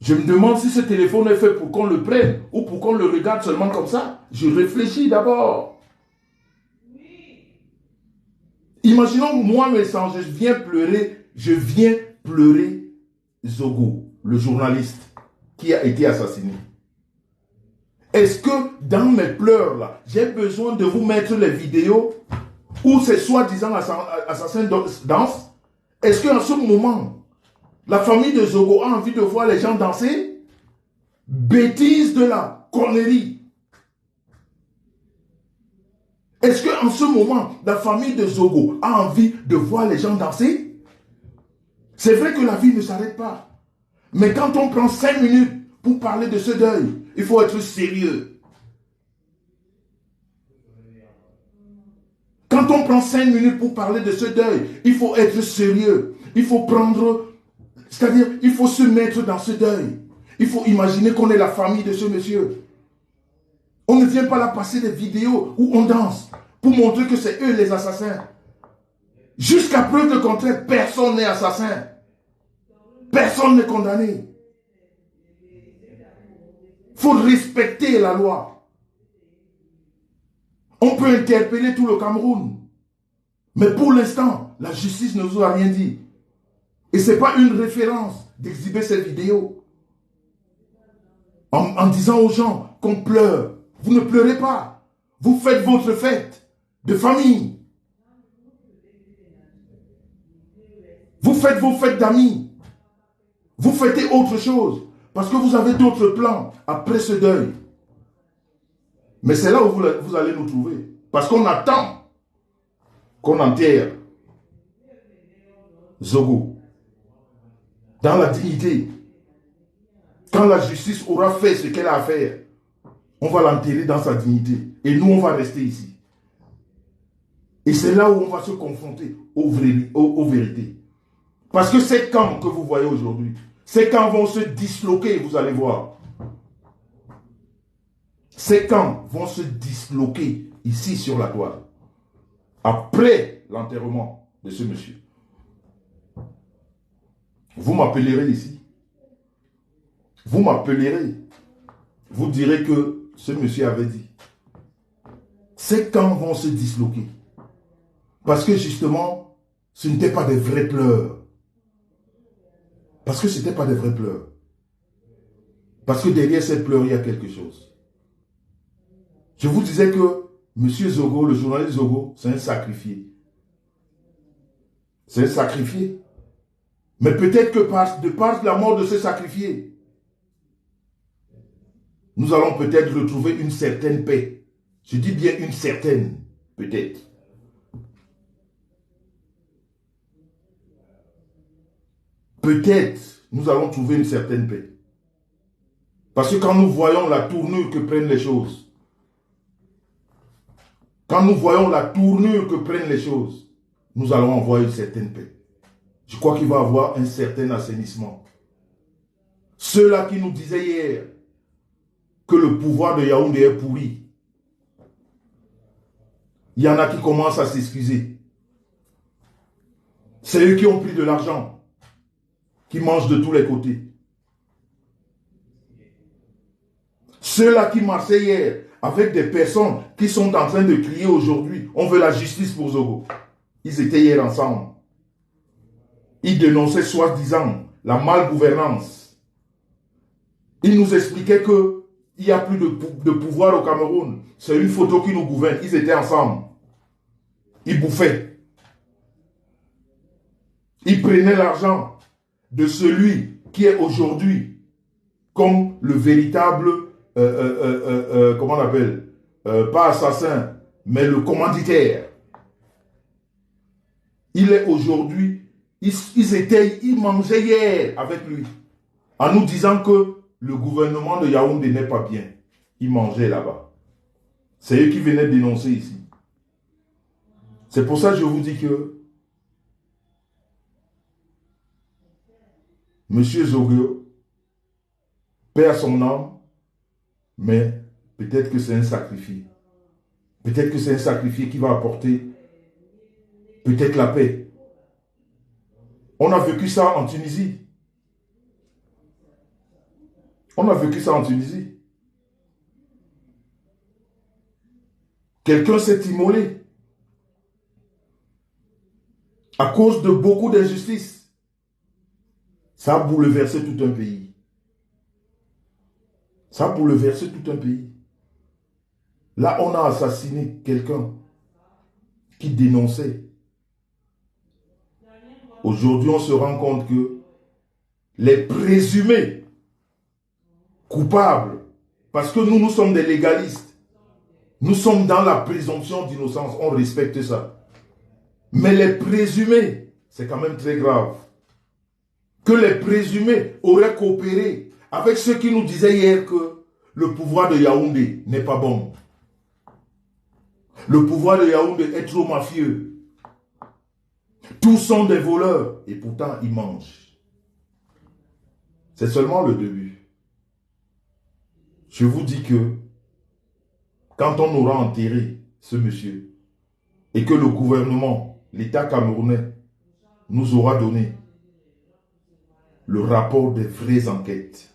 Je me demande si ce téléphone est fait pour qu'on le prenne ou pour qu'on le regarde seulement comme ça. Je réfléchis d'abord. Imaginons moi, je viens pleurer Zogo, le journaliste qui a été assassiné. Est-ce que dans mes pleurs là, j'ai besoin de vous mettre les vidéos où ces soi-disant assassins dansent? Est-ce qu'en ce moment, la famille de Zogo a envie de voir les gens danser? Bêtise de la connerie. Est-ce qu'en ce moment, la famille de Zogo a envie de voir les gens danser? C'est vrai que la vie ne s'arrête pas. Mais quand on prend 5 minutes pour parler de ce deuil, il faut être sérieux. Quand on prend 5 minutes pour parler de ce deuil, il faut être sérieux. Il faut prendre, c'est-à-dire, il faut se mettre dans ce deuil. Il faut imaginer qu'on est la famille de ce monsieur. On ne vient pas là passer des vidéos où on danse pour montrer que c'est eux les assassins. Jusqu'à preuve de contraire, personne n'est assassin. Personne n'est condamné. Il faut respecter la loi. On peut interpeller tout le Cameroun. Mais pour l'instant, la justice ne nous a rien dit. Et ce n'est pas une référence d'exhiber cette vidéo. En disant aux gens qu'on pleure. Vous ne pleurez pas. Vous faites votre fête de famille. Vous faites vos fêtes d'amis. Vous fêtez autre chose. Parce que vous avez d'autres plans après ce deuil. Mais c'est là où vous allez nous trouver. Parce qu'on attend qu'on enterre Zogo dans la dignité. Quand la justice aura fait ce qu'elle a à faire, on va l'enterrer dans sa dignité. Et nous, on va rester ici. Et c'est là où on va se confronter aux vérités. Parce que ces camps que vous voyez aujourd'hui, ces camps vont se disloquer, vous allez voir. Ces camps vont se disloquer ici sur la toile. Après l'enterrement de ce monsieur. Vous m'appellerez ici. Vous m'appellerez. Vous direz que ce monsieur avait dit. Ces camps vont se disloquer. Parce que justement, ce n'étaient pas des vrais pleurs. Parce que ce n'étaient pas des vrais pleurs. Parce que derrière ces pleurs, il y a quelque chose. Je vous disais que M. Zogo, le journaliste Zogo, c'est un sacrifié. C'est un sacrifié. Mais peut-être que de par la mort de ce sacrifié, nous allons peut-être retrouver une certaine paix. Je dis bien une certaine, peut-être. Peut-être nous allons trouver une certaine paix. Parce que quand nous voyons la tournure que prennent les choses, quand nous voyons la tournure que prennent les choses, nous allons avoir une certaine paix. Je crois qu'il va y avoir un certain assainissement. Ceux-là qui nous disaient hier que le pouvoir de Yaoundé est pourri, il y en a qui commencent à s'excuser. C'est eux qui ont pris de l'argent, qui mangent de tous les côtés. Ceux-là qui marchaient hier avec des personnes qui sont en train de crier aujourd'hui, on veut la justice pour Zogo. Ils étaient hier ensemble. Ils dénonçaient soi-disant la malgouvernance. Ils nous expliquaient qu'il n'y a plus de pouvoir au Cameroun. C'est une photo qui nous gouverne. Ils étaient ensemble. Ils bouffaient. Ils prenaient l'argent de celui qui est aujourd'hui comme le véritable, comment on appelle, pas assassin, mais le commanditaire. Il est aujourd'hui, ils mangeaient hier avec lui, en nous disant que le gouvernement de Yaoundé n'est pas bien. Ils mangeaient là-bas. C'est eux qui venaient dénoncer ici. C'est pour ça que je vous dis que M. Zogo perd son âme, mais peut-être que c'est un sacrifié. Peut-être que c'est un sacrifié qui va apporter peut-être la paix. On a vécu ça en Tunisie. On a vécu ça en Tunisie. Quelqu'un s'est immolé à cause de beaucoup d'injustices. Ça a bouleversé tout un pays. Ça a bouleversé tout un pays. Là, on a assassiné quelqu'un qui dénonçait. Aujourd'hui, on se rend compte que les présumés coupables, parce que nous sommes des légalistes, nous sommes dans la présomption d'innocence, on respecte ça. Mais les présumés, c'est quand même très grave. Que les présumés auraient coopéré avec ceux qui nous disaient hier que le pouvoir de Yaoundé n'est pas bon. Le pouvoir de Yaoundé est trop mafieux. Tous sont des voleurs et pourtant ils mangent. C'est seulement le début. Je vous dis que quand on aura enterré ce monsieur et que le gouvernement, l'État camerounais nous aura donné le rapport des vraies enquêtes,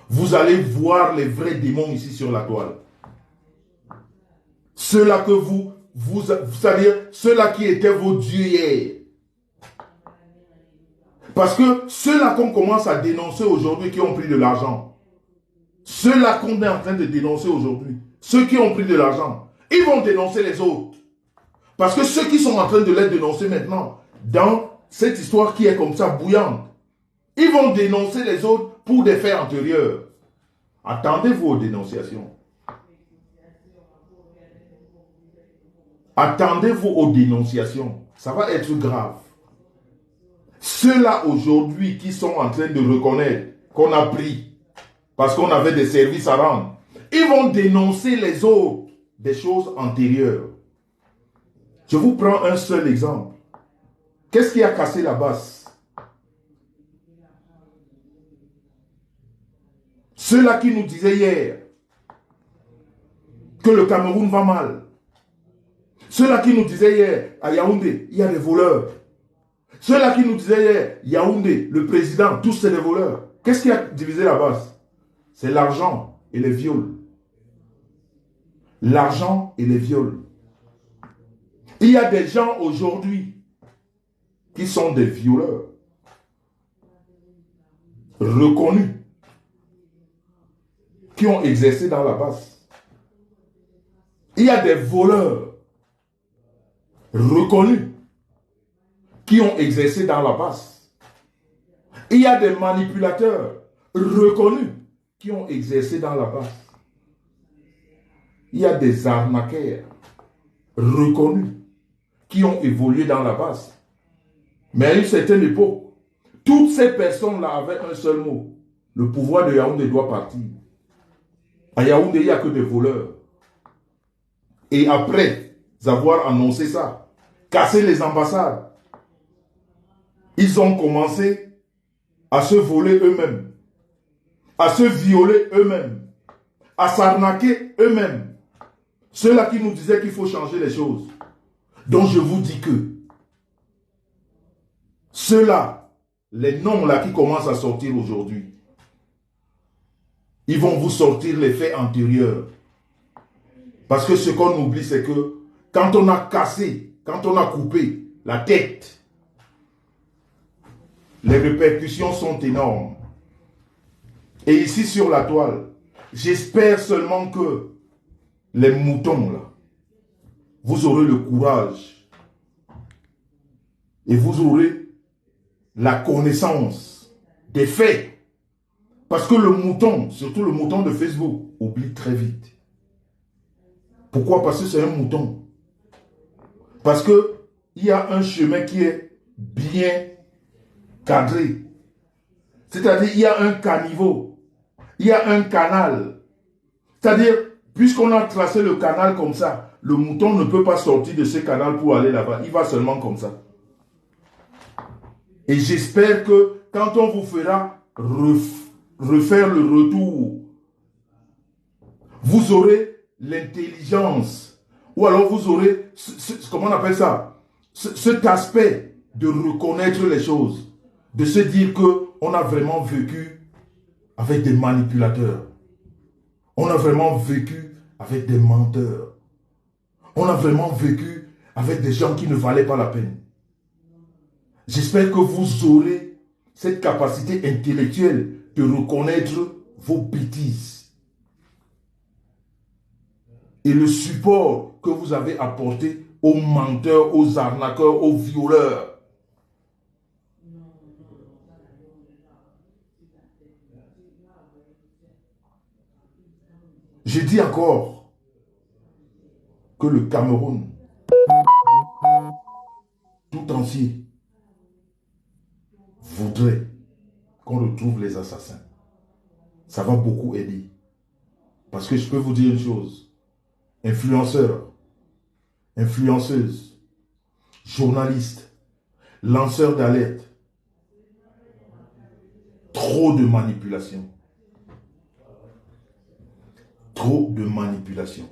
vous allez voir les vrais démons ici sur la toile. Ceux-là que c'est-à-dire ceux-là qui étaient vos dieux hier. Parce que ceux-là qu'on commence à dénoncer aujourd'hui qui ont pris de l'argent, ceux-là qu'on est en train de dénoncer aujourd'hui, ceux qui ont pris de l'argent, ils vont dénoncer les autres. Parce que ceux qui sont en train de les dénoncer maintenant, dans cette histoire qui est comme ça bouillante, ils vont dénoncer les autres pour des faits antérieurs. Attendez-vous aux dénonciations. Attendez-vous aux dénonciations. Ça va être grave. Ceux-là aujourd'hui qui sont en train de reconnaître qu'on a pris parce qu'on avait des services à rendre, ils vont dénoncer les autres des choses antérieures. Je vous prends un seul exemple. Qu'est-ce qui a cassé la base? Ceux-là qui nous disaient hier que le Cameroun va mal. Ceux-là qui nous disaient hier, à Yaoundé, il y a des voleurs. Ceux-là qui nous disaient hier, Yaoundé, le président, tous c'est des voleurs. Qu'est-ce qui a divisé la base? C'est l'argent et les viols. L'argent et les viols. Il y a des gens aujourd'hui qui sont des violeurs reconnus, qui ont exercé dans la base. Il y a des voleurs reconnus qui ont exercé dans la base. Il y a des manipulateurs reconnus qui ont exercé dans la base. Il y a des arnaqueurs reconnus qui ont évolué dans la base. Mais à une certaine époque, toutes ces personnes-là avaient un seul mot. Le pouvoir de Yaoundé doit partir. À Yaoundé, il n'y a que des voleurs. Et après avoir annoncé ça, casser les ambassades, ils ont commencé à se voler eux-mêmes, à se violer eux-mêmes, à s'arnaquer eux-mêmes. Ceux-là qui nous disaient qu'il faut changer les choses. Donc je vous dis que ceux-là, les noms-là qui commencent à sortir aujourd'hui, ils vont vous sortir les faits antérieurs. Parce que ce qu'on oublie, c'est que quand on a cassé, quand on a coupé la tête, les répercussions sont énormes. Et ici sur la toile, j'espère seulement que les moutons, là, vous aurez le courage et vous aurez la connaissance des faits. Parce que le mouton, surtout le mouton de Facebook, oublie très vite. Pourquoi? Parce que c'est un mouton. Parce qu'il y a un chemin qui est bien cadré. C'est-à-dire, il y a un caniveau. Il y a un canal. C'est-à-dire, puisqu'on a tracé le canal comme ça, le mouton ne peut pas sortir de ce canal pour aller là-bas. Il va seulement comme ça. Et j'espère que quand on vous fera refaire le retour, vous aurez l'intelligence, ou alors vous aurez, comment on appelle ça, cet aspect de reconnaître les choses, de se dire qu'on a vraiment vécu avec des manipulateurs, on a vraiment vécu avec des menteurs, on a vraiment vécu avec des gens qui ne valaient pas la peine. J'espère que vous aurez cette capacité intellectuelle de reconnaître vos bêtises et le support que vous avez apporté aux menteurs, aux arnaqueurs, aux violeurs. Je dis encore que le Cameroun tout entier voudrait qu'on retrouve les assassins. Ça va beaucoup aider. Parce que je peux vous dire une chose. Influenceurs, influenceuses, journalistes, lanceurs d'alerte, trop de manipulation. Trop de manipulation.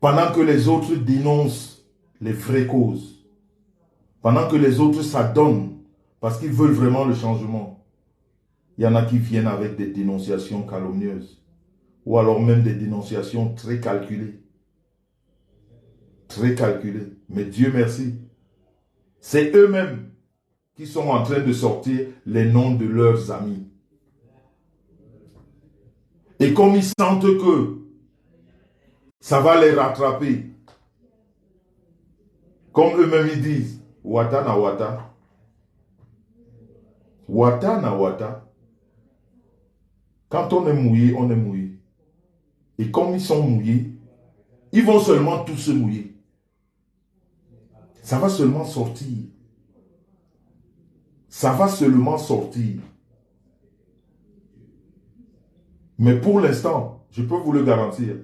Pendant que les autres dénoncent les vraies causes, pendant que les autres s'adonnent parce qu'ils veulent vraiment le changement, il y en a qui viennent avec des dénonciations calomnieuses ou alors même des dénonciations très calculées. Très calculées. Mais Dieu merci, c'est eux-mêmes qui sont en train de sortir les noms de leurs amis. Et comme ils sentent que ça va les rattraper, comme eux-mêmes ils disent, Wata na wata. Wata na wata. Quand on est mouillé, on est mouillé. Et comme ils sont mouillés, ils vont seulement tous se mouiller. Ça va seulement sortir. Ça va seulement sortir. Mais pour l'instant, je peux vous le garantir,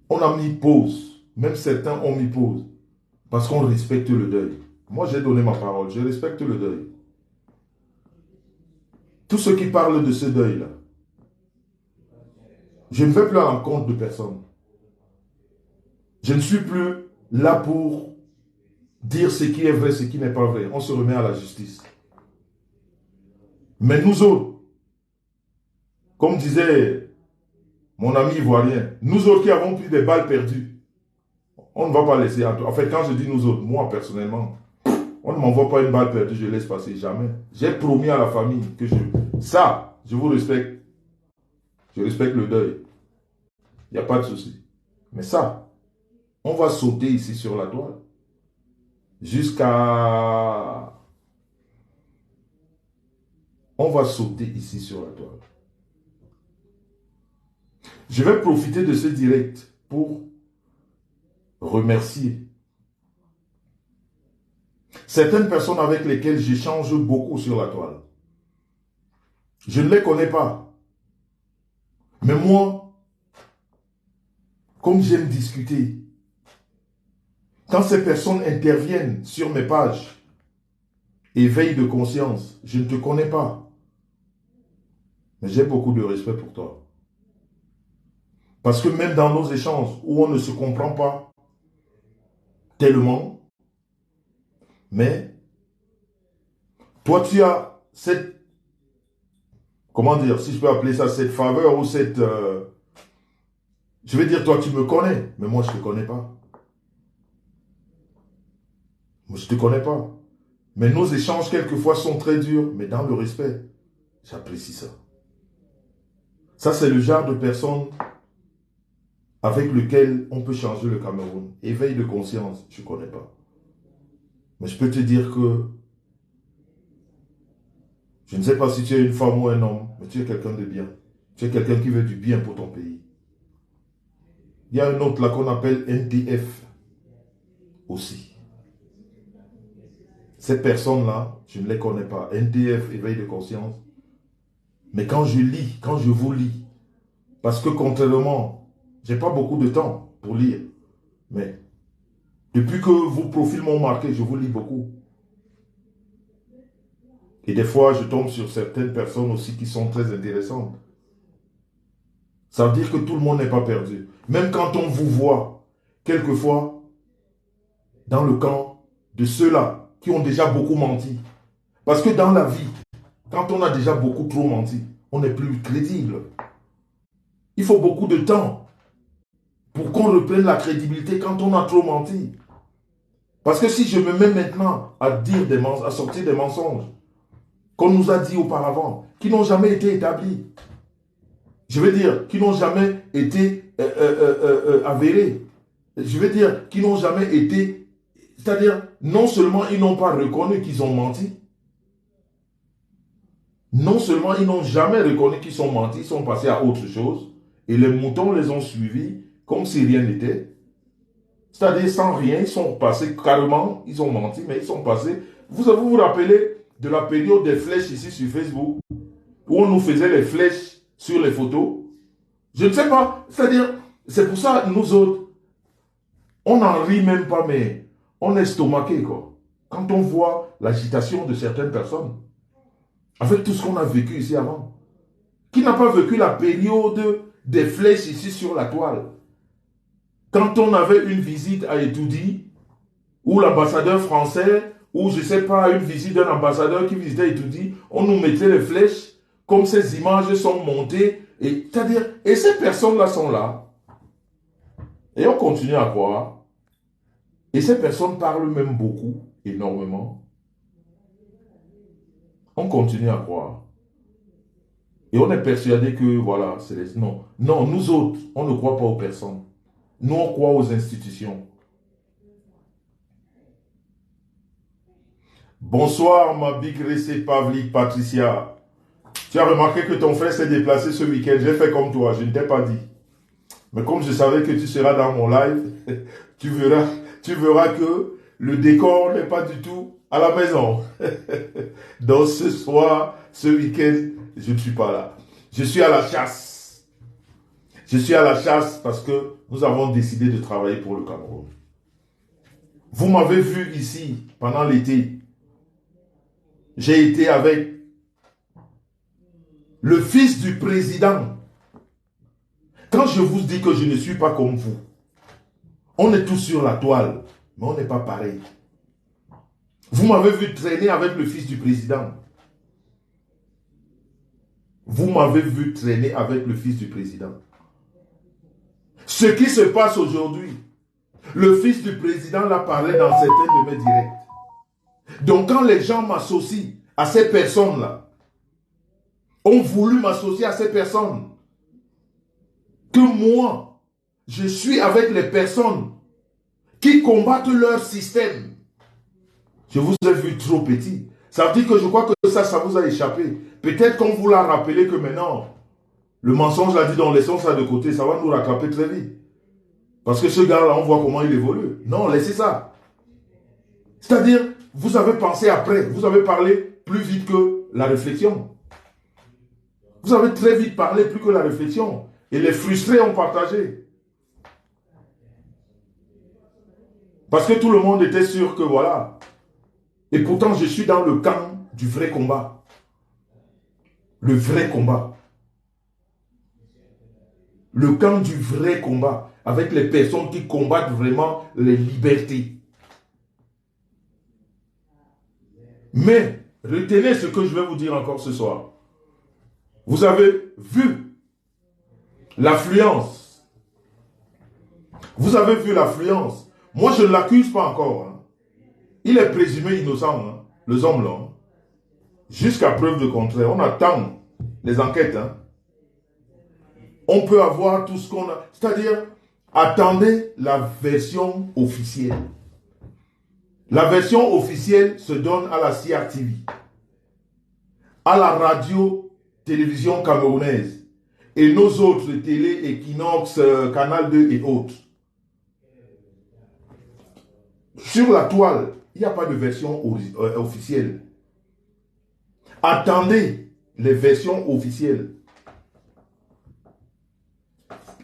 on a mis pause même certains on m'y pose, parce qu'on respecte le deuil. Moi j'ai donné ma parole, je respecte le deuil. Tous ceux qui parlent de ce deuil-là, je ne vais plus à l'encontre de personne. Je ne suis plus là pour dire ce qui est vrai, ce qui n'est pas vrai. On se remet à la justice. Mais nous autres, comme disait mon ami ivoirien, nous autres qui avons pris des balles perdues, on ne va pas laisser... En fait, quand je dis nous autres, moi personnellement, on ne m'envoie pas une balle perdue, je laisse passer, jamais. J'ai promis à la famille que ça, je vous respecte. Je respecte le deuil. Il n'y a pas de souci. Mais ça, on va sauter ici sur la toile. Jusqu'à... On va sauter ici sur la toile. Je vais profiter de ce direct pour remercier certaines personnes avec lesquelles j'échange beaucoup sur la toile. Je ne les connais pas. Mais moi, comme j'aime discuter, quand ces personnes interviennent sur mes pages, éveil de conscience, je ne te connais pas. Mais j'ai beaucoup de respect pour toi. Parce que même dans nos échanges où on ne se comprend pas tellement, mais toi tu as cette, comment dire, si je peux appeler ça cette faveur ou cette, je vais dire toi tu me connais, mais moi je ne te connais pas. Moi je ne te connais pas. Mais nos échanges quelquefois sont très durs, mais dans le respect, j'apprécie ça. Ça c'est le genre de personne avec lequel on peut changer le Cameroun. Éveil de conscience, je ne connais pas. Mais je peux te dire que je ne sais pas si tu es une femme ou un homme, mais tu es quelqu'un de bien. Tu es quelqu'un qui veut du bien pour ton pays. Il y a un autre là qu'on appelle NTF aussi. Ces personnes-là, je ne les connais pas. NTF, éveil de conscience. Mais quand je lis, quand je vous lis, parce que contrairement, je n'ai pas beaucoup de temps pour lire, mais depuis que vos profils m'ont marqué, je vous lis beaucoup. Et des fois, je tombe sur certaines personnes aussi qui sont très intéressantes. Ça veut dire que tout le monde n'est pas perdu. Même quand on vous voit, quelquefois, dans le camp de ceux-là qui ont déjà beaucoup menti. Parce que dans la vie, quand on a déjà beaucoup trop menti, on n'est plus crédible. Il faut beaucoup de temps pour qu'on reprenne la crédibilité quand on a trop menti. Parce que si je me mets maintenant à dire des mensonges, à sortir des mensonges, qu'on nous a dit auparavant, qui n'ont jamais été établis, je veux dire, qui n'ont jamais été avérés, je veux dire, qui n'ont jamais été, c'est-à-dire, non seulement ils n'ont pas reconnu qu'ils ont menti, non seulement ils n'ont jamais reconnu qu'ils sont menti, ils sont passés à autre chose, et les moutons les ont suivis comme si rien n'était. C'est-à-dire sans rien, ils sont passés carrément, ils ont menti, mais ils sont passés. Vous vous rappelez de la période des flèches ici sur Facebook, où on nous faisait les flèches sur les photos? Je ne sais pas, c'est-à-dire, c'est pour ça, nous autres, on n'en rit même pas, mais on est estomaqué, quoi. Quand on voit l'agitation de certaines personnes, avec tout ce qu'on a vécu ici avant. Qui n'a pas vécu la période des flèches ici sur la toile? Quand on avait une visite à Etoudi, ou l'ambassadeur français, ou je ne sais pas, une visite d'un ambassadeur qui visitait Etoudi, on nous mettait les flèches, comme ces images sont montées, et c'est-à-dire, et ces personnes-là sont là, et on continue à croire, et ces personnes parlent même beaucoup, énormément, on continue à croire. Et on est persuadé que, voilà, c'est les... Non, non, nous autres, on ne croit pas aux personnes. Nous, on croit aux institutions. Bonsoir, ma big Recé Pavlik Patricia. Tu as remarqué que ton frère s'est déplacé ce week-end. J'ai fait comme toi, je ne t'ai pas dit. Mais comme je savais que tu seras dans mon live, tu verras que le décor n'est pas du tout à la maison. Donc ce soir, ce week-end, je ne suis pas là. Je suis à la chasse. Je suis à la chasse parce que nous avons décidé de travailler pour le Cameroun. Vous m'avez vu ici pendant l'été. J'ai été avec le fils du président. Quand je vous dis que je ne suis pas comme vous, on est tous sur la toile, mais on n'est pas pareil. Vous m'avez vu traîner avec le fils du président. Vous m'avez vu traîner avec le fils du président. Ce qui se passe aujourd'hui, le fils du président l'a parlé dans certains de mes directs. Donc quand les gens m'associent à ces personnes-là, ont voulu m'associer à ces personnes, que moi, je suis avec les personnes qui combattent leur système. Je vous ai vu trop petit. Ça veut dire que je crois que ça vous a échappé. Peut-être qu'on vous l'a rappelé que maintenant, le mensonge l'a dit, donc laissons ça de côté, ça va nous rattraper très vite. Parce que ce gars-là, on voit comment il évolue. Non, laissez ça. C'est-à-dire, vous avez pensé après, vous avez parlé plus vite que la réflexion. Vous avez très vite parlé plus que la réflexion. Et les frustrés ont partagé. Parce que tout le monde était sûr que voilà. Et pourtant, je suis dans le camp du vrai combat. Le vrai combat. Le camp du vrai combat. Avec les personnes qui combattent vraiment les libertés. Mais, retenez ce que je vais vous dire encore ce soir. Vous avez vu l'affluence. Vous avez vu l'affluence. Moi, je ne l'accuse pas encore. Hein. Il est présumé innocent, hein, le homme là. Jusqu'à preuve de contraire. On attend les enquêtes. Hein. On peut avoir tout ce qu'on a. C'est-à-dire, attendez la version officielle. La version officielle se donne à la CRTV, à la radio-télévision camerounaise et nos autres télé, Equinox, Canal 2 et autres. Sur la toile, il n'y a pas de version officielle. Attendez les versions officielles.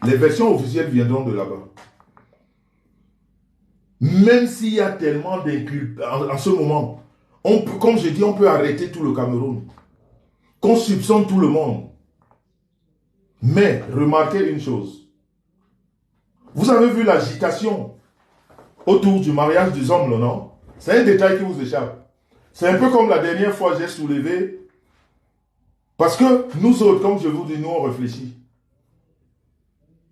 Les versions officielles viendront de là-bas. Même s'il y a tellement d'inculpations, en ce moment, comme je dis, on peut arrêter tout le Cameroun. Qu'on soupçonne tout le monde. Mais, remarquez une chose. Vous avez vu l'agitation autour du mariage des hommes, non? C'est un détail qui vous échappe. C'est un peu comme la dernière fois j'ai soulevé. Parce que nous autres, comme je vous dis, nous on réfléchit.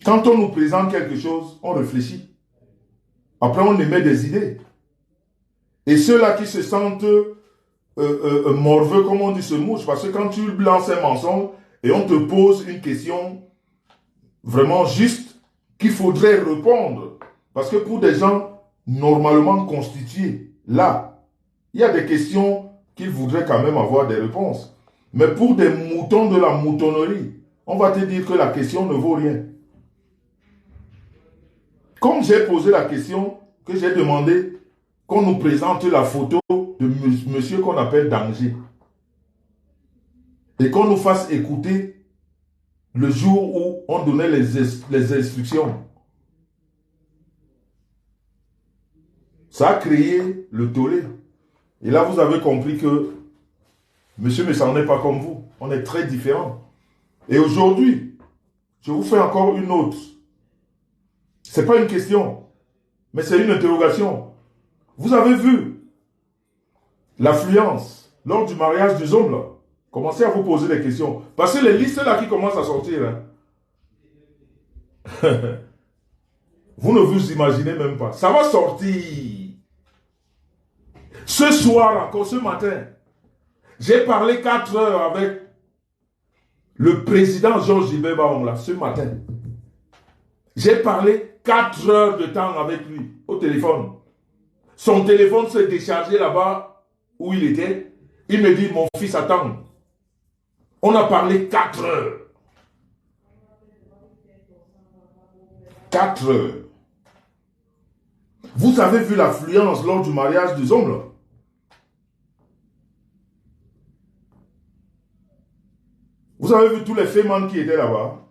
Quand on nous présente quelque chose, on réfléchit. Après, on émet des idées. Et ceux-là qui se sentent morveux, comme on dit, se mouchent. Parce que quand tu lances un mensonge et on te pose une question vraiment juste qu'il faudrait répondre. Parce que pour des gens normalement constitués, là, il y a des questions qu'ils voudraient quand même avoir des réponses. Mais pour des moutons de la moutonnerie, on va te dire que la question ne vaut rien. Comme j'ai posé la question, que j'ai demandé qu'on nous présente la photo de monsieur qu'on appelle Danger. Et qu'on nous fasse écouter le jour où on donnait les instructions. Ça a créé le tollé. Et là, vous avez compris que monsieur ne s'en est pas comme vous. On est très différents. Et aujourd'hui, je vous fais encore une autre. Ce n'est pas une question, mais c'est une interrogation. Vous avez vu l'affluence lors du mariage des hommes là. Commencez à vous poser des questions. Parce que les listes là qui commencent à sortir, hein, vous ne vous imaginez même pas. Ça va sortir. Ce soir encore, ce matin, j'ai parlé 4 heures avec le président Georges Gilbert Baongla, ce matin. J'ai parlé 4 heures de temps avec lui, au téléphone. Son téléphone s'est déchargé là-bas où il était. Il me dit, mon fils, attend. On a parlé 4 heures. 4 heures. Vous avez vu l'affluence lors du mariage des hommes là? Vous avez vu tous les fémans qui étaient là-bas?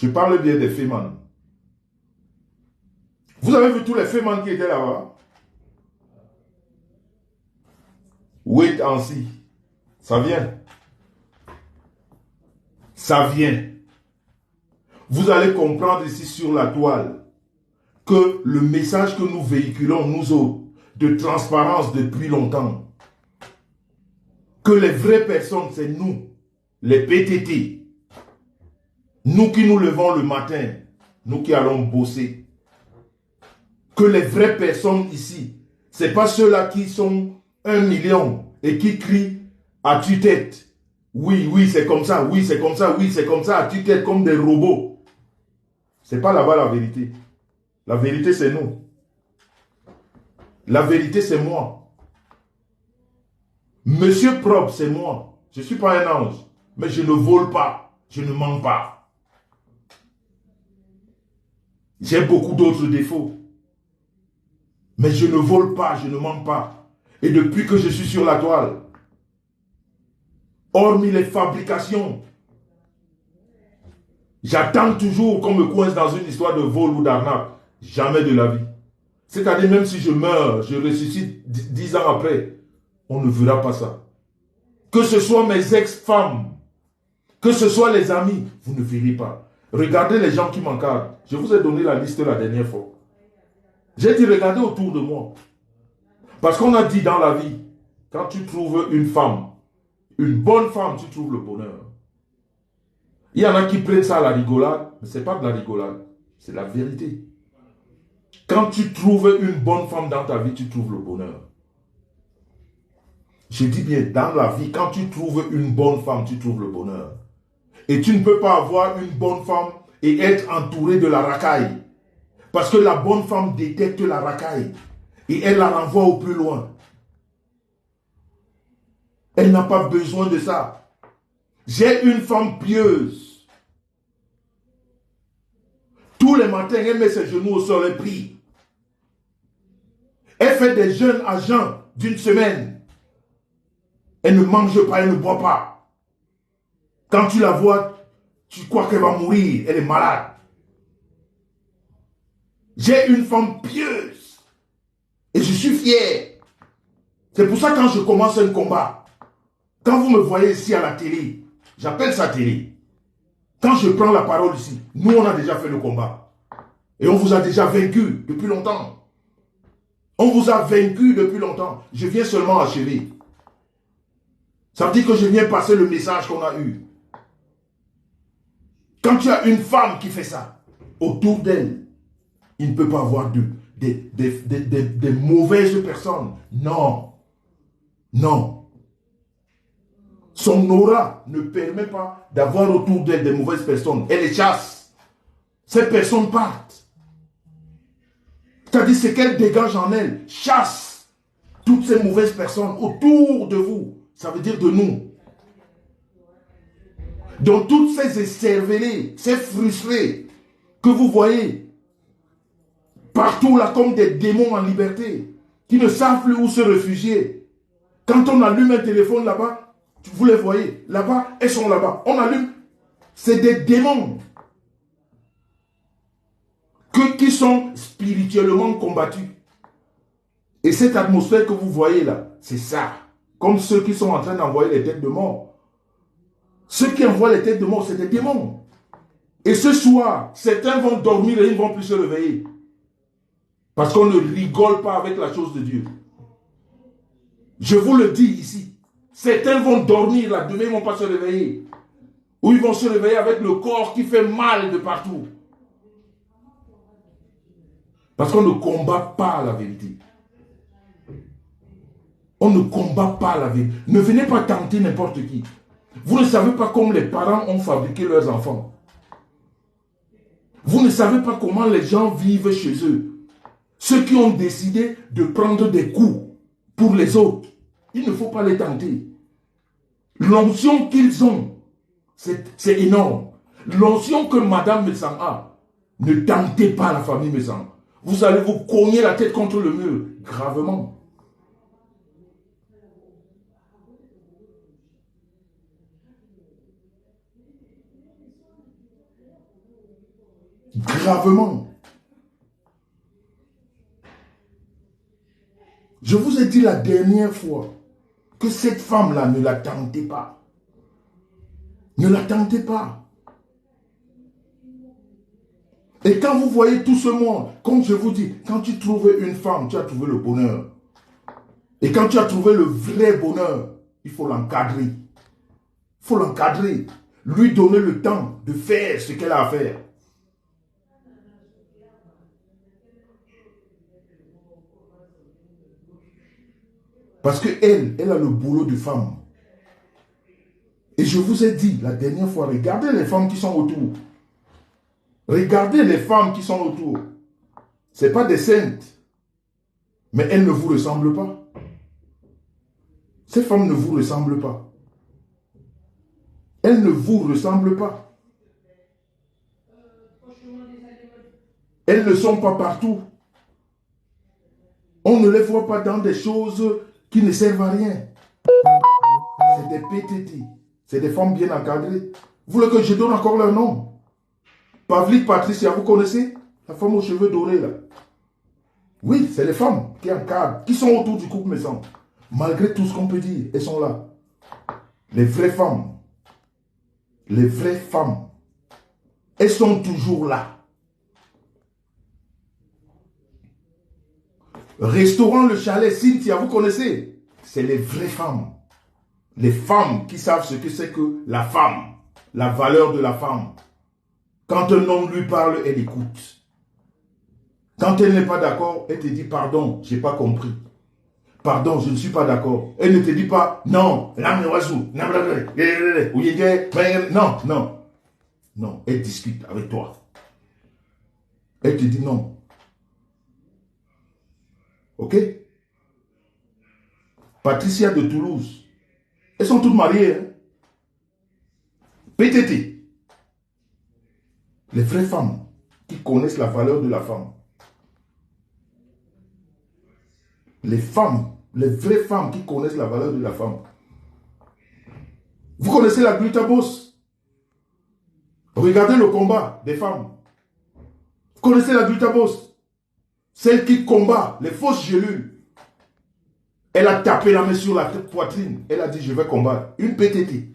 Je parle bien des Féman. Vous avez vu tous les Féman qui étaient là-bas? Wait and see. Ça vient. Ça vient. Vous allez comprendre ici sur la toile que le message que nous véhiculons, nous autres, de transparence depuis longtemps, que les vraies personnes, c'est nous, les PTT, nous qui nous levons le matin, nous qui allons bosser, que les vraies personnes ici, ce n'est pas ceux-là qui sont 1 million et qui crient à tue-tête. Oui, oui, c'est comme ça, oui, c'est comme ça, oui, c'est comme ça, à tue-tête comme des robots. Ce n'est pas là-bas la vérité. La vérité, c'est nous. La vérité, c'est moi. Monsieur propre, c'est moi. Je ne suis pas un ange, mais je ne vole pas, je ne mens pas. J'ai beaucoup d'autres défauts. Mais je ne vole pas, je ne mens pas. Et depuis que je suis sur la toile, hormis les fabrications, j'attends toujours qu'on me coince dans une histoire de vol ou d'arnaque. Jamais de la vie. C'est-à-dire, même si je meurs, je ressuscite 10 ans après, on ne verra pas ça. Que ce soit mes ex-femmes, que ce soit les amis, vous ne verrez pas. Regardez les gens qui m'encadrent. Je vous ai donné la liste la dernière fois. J'ai dit, regardez autour de moi. Parce qu'on a dit dans la vie, quand tu trouves une femme, une bonne femme, tu trouves le bonheur. Il y en a qui prennent ça à la rigolade, mais ce n'est pas de la rigolade, c'est la vérité. Quand tu trouves une bonne femme dans ta vie, tu trouves le bonheur. Je dis bien, dans la vie, quand tu trouves une bonne femme, tu trouves le bonheur. Et tu ne peux pas avoir une bonne femme et être entouré de la racaille. Parce que la bonne femme détecte la racaille et elle la renvoie au plus loin. Elle n'a pas besoin de ça. J'ai une femme pieuse. Tous les matins, elle met ses genoux au sol et prie. Elle fait des jeûnes à jeun d'une semaine. Elle ne mange pas, elle ne boit pas. Quand tu la vois, tu crois qu'elle va mourir. Elle est malade. J'ai une femme pieuse. Et je suis fier. C'est pour ça que quand je commence un combat, quand vous me voyez ici à la télé, j'appelle ça télé. Quand je prends la parole ici, nous on a déjà fait le combat. Et on vous a déjà vaincu depuis longtemps. On vous a vaincu depuis longtemps. Je viens seulement achever. Ça veut dire que je viens passer le message qu'on a eu. Quand tu as une femme qui fait ça, autour d'elle, il ne peut pas avoir des mauvaises personnes. Non. Non. Son aura ne permet pas d'avoir autour d'elle des mauvaises personnes. Elle les chasse. Ces personnes partent. C'est-à-dire ce qu'elle dégage en elle, chasse toutes ces mauvaises personnes autour de vous. Ça veut dire de nous. Donc toutes ces écervelés, ces frustrés que vous voyez partout là comme des démons en liberté, qui ne savent plus où se réfugier. Quand on allume un téléphone là-bas, vous les voyez, là-bas, elles sont là-bas. On allume, c'est des démons qui sont spirituellement combattus. Et cette atmosphère que vous voyez là, c'est ça. Comme ceux qui sont en train d'envoyer les têtes de mort. Ceux qui envoient les têtes de mort, c'est des démons. Et ce soir, certains vont dormir et ils ne vont plus se réveiller. Parce qu'on ne rigole pas avec la chose de Dieu. Je vous le dis ici. Certains vont dormir là, demain ils ne vont pas se réveiller. Ou ils vont se réveiller avec le corps qui fait mal de partout. Parce qu'on ne combat pas la vérité. On ne combat pas la vérité. Ne venez pas tenter n'importe qui. Vous ne savez pas comment les parents ont fabriqué leurs enfants. Vous ne savez pas comment les gens vivent chez eux. Ceux qui ont décidé de prendre des coups pour les autres, il ne faut pas les tenter. L'onction qu'ils ont, c'est énorme. L'onction que Madame Messan a, ne tentez pas la famille Messan. Vous allez vous cogner la tête contre le mur, gravement. Gravement. Je vous ai dit la dernière fois que cette femme-là, ne la tentez pas. Ne la tentez pas. Et quand vous voyez tout ce monde, comme je vous dis, quand tu trouves une femme, tu as trouvé le bonheur. Et quand tu as trouvé le vrai bonheur, il faut l'encadrer. Il faut l'encadrer. Lui donner le temps de faire ce qu'elle a à faire. Parce qu'elle, elle a le boulot de femme. Et je vous ai dit la dernière fois, regardez les femmes qui sont autour. Regardez les femmes qui sont autour. Ce n'est pas des saintes. Mais elles ne vous ressemblent pas. Ces femmes ne vous ressemblent pas. Elles ne vous ressemblent pas. Elles ne sont pas partout. On ne les voit pas dans des choses qui ne servent à rien. C'est des PTT. C'est des femmes bien encadrées. Vous voulez que je donne encore leur nom? Pavlik Patricia, vous connaissez? La femme aux cheveux dorés là. Oui, c'est les femmes qui encadrent, qui sont autour du couple maison. Malgré tout ce qu'on peut dire, elles sont là. Les vraies femmes. Les vraies femmes. Elles sont toujours là. Restaurant Le Chalet, Cynthia, vous connaissez? C'est les vraies femmes. Les femmes qui savent ce que c'est que la femme. La valeur de la femme. Quand un homme lui parle, elle écoute. Quand elle n'est pas d'accord, elle te dit pardon, je n'ai pas compris. Pardon, je ne suis pas d'accord. Elle ne te dit pas non, non, non. Non, elle discute avec toi. Elle te dit non. Ok? Patricia de Toulouse. Elles sont toutes mariées. Hein? PTT. Les vraies femmes qui connaissent la valeur de la femme. Les femmes, les vraies femmes qui connaissent la valeur de la femme. Vous connaissez la glutabos? Regardez le combat des femmes. Vous connaissez la glutabos? Celle qui combat les fausses gélules. Elle a tapé la main sur la poitrine. Elle a dit je vais combattre. Une PTT.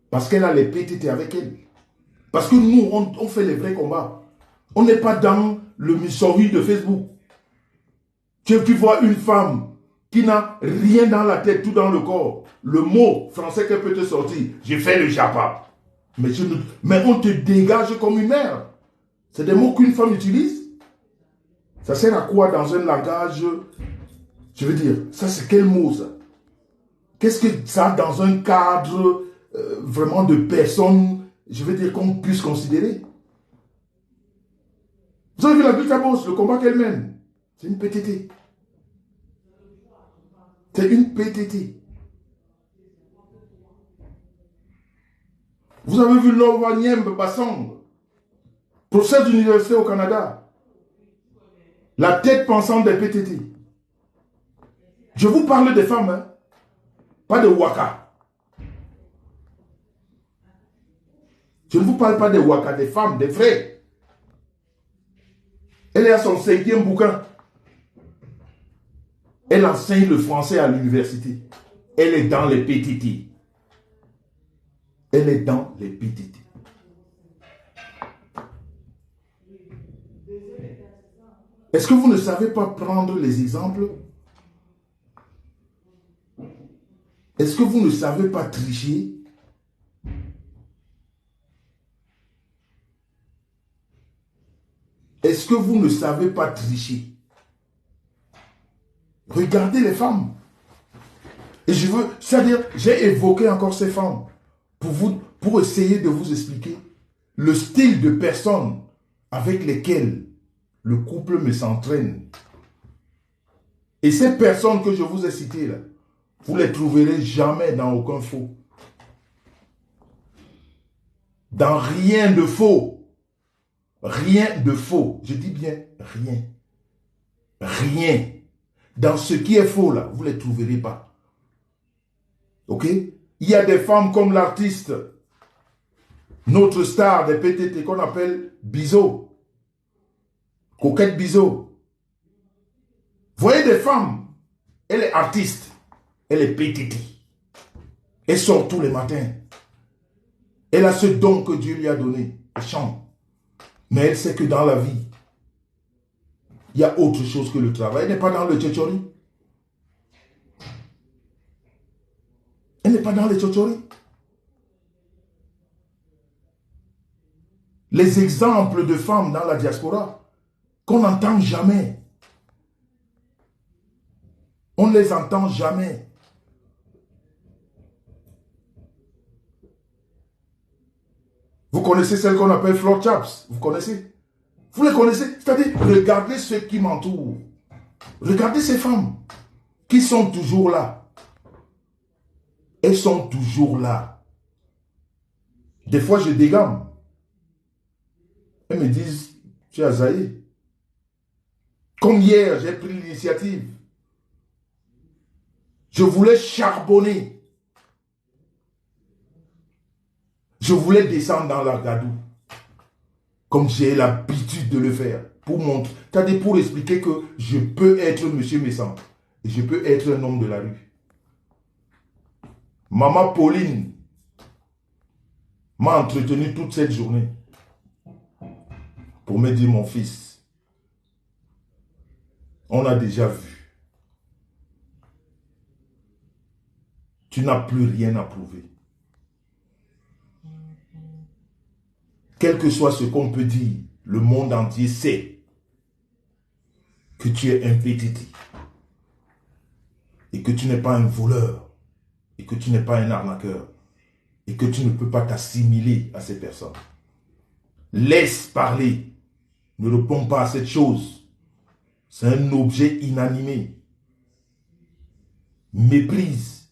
Parce qu'elle a les PTT avec elle. Parce que nous, on fait les vrais combats. On n'est pas dans le misori de Facebook. Tu vois une femme qui n'a rien dans la tête, tout dans le corps. Le mot français qu'elle peut te sortir, j'ai fait le japa. Mais on te dégage comme une mère. C'est des mots qu'une femme utilise. Ça sert à quoi dans un langage? Je veux dire, ça c'est quel mot ça? Qu'est-ce que ça a dans un cadre vraiment de personne, je veux dire, qu'on puisse considérer? Vous avez vu la glutabos, le combat qu'elle mène? C'est une PTT. C'est une PTT. Vous avez vu Lova Nyembe Bassong, professeur d'université au Canada. La tête pensante des PTT. Je vous parle des femmes, hein? Pas de Waka. Je ne vous parle pas des Waka, des femmes, des vraies. Elle est à son 5e bouquin. Elle enseigne le français à l'université. Elle est dans les PTT. Elle est dans les PTT. Est-ce que vous ne savez pas prendre les exemples? Est-ce que vous ne savez pas tricher? Est-ce que vous ne savez pas tricher? Regardez les femmes. Et je veux, c'est-à-dire, j'ai évoqué encore ces femmes pour essayer de vous expliquer le style de personnes avec lesquelles le couple me s'entraîne. Et ces personnes que je vous ai citées là, vous ne les trouverez jamais dans aucun faux. Dans rien de faux. Rien de faux. Je dis bien rien. Rien. Dans ce qui est faux là, vous ne les trouverez pas. Ok? Il y a des femmes comme l'artiste Notre star des PTT qu'on appelle Bizo. Coquette Bizo. Voyez des femmes, elle est artiste, elle est PTT. Elle sort tous les matins. Elle a ce don que Dieu lui a donné. Elle chante. Mais elle sait que dans la vie, il y a autre chose que le travail. Elle n'est pas dans le tchétchori. Elle n'est pas dans le tchétchori. Les exemples de femmes dans la diaspora qu'on n'entend jamais. On ne les entend jamais. Vous connaissez celle qu'on appelle Flor Chaps? Vous connaissez? Vous les connaissez? C'est-à-dire, regardez ceux qui m'entourent. Regardez ces femmes qui sont toujours là. Elles sont toujours là. Des fois, je dégamme. Elles me disent, tu es Azaï. Comme hier, j'ai pris l'initiative. Je voulais charbonner. Je voulais descendre dans la gadou. Comme j'ai l'habitude de le faire. Pour montrer, c'est-à-dire pour expliquer que je peux être Monsieur Messan. Et je peux être un homme de la rue. Maman Pauline m'a entretenu toute cette journée. Pour me dire, mon fils, on a déjà vu. Tu n'as plus rien à prouver. Quel que soit ce qu'on peut dire, le monde entier sait que tu es un PTT. Et que tu n'es pas un voleur. Et que tu n'es pas un arnaqueur. Et que tu ne peux pas t'assimiler à ces personnes. Laisse parler. Ne réponds pas à cette chose. C'est un objet inanimé. Méprise.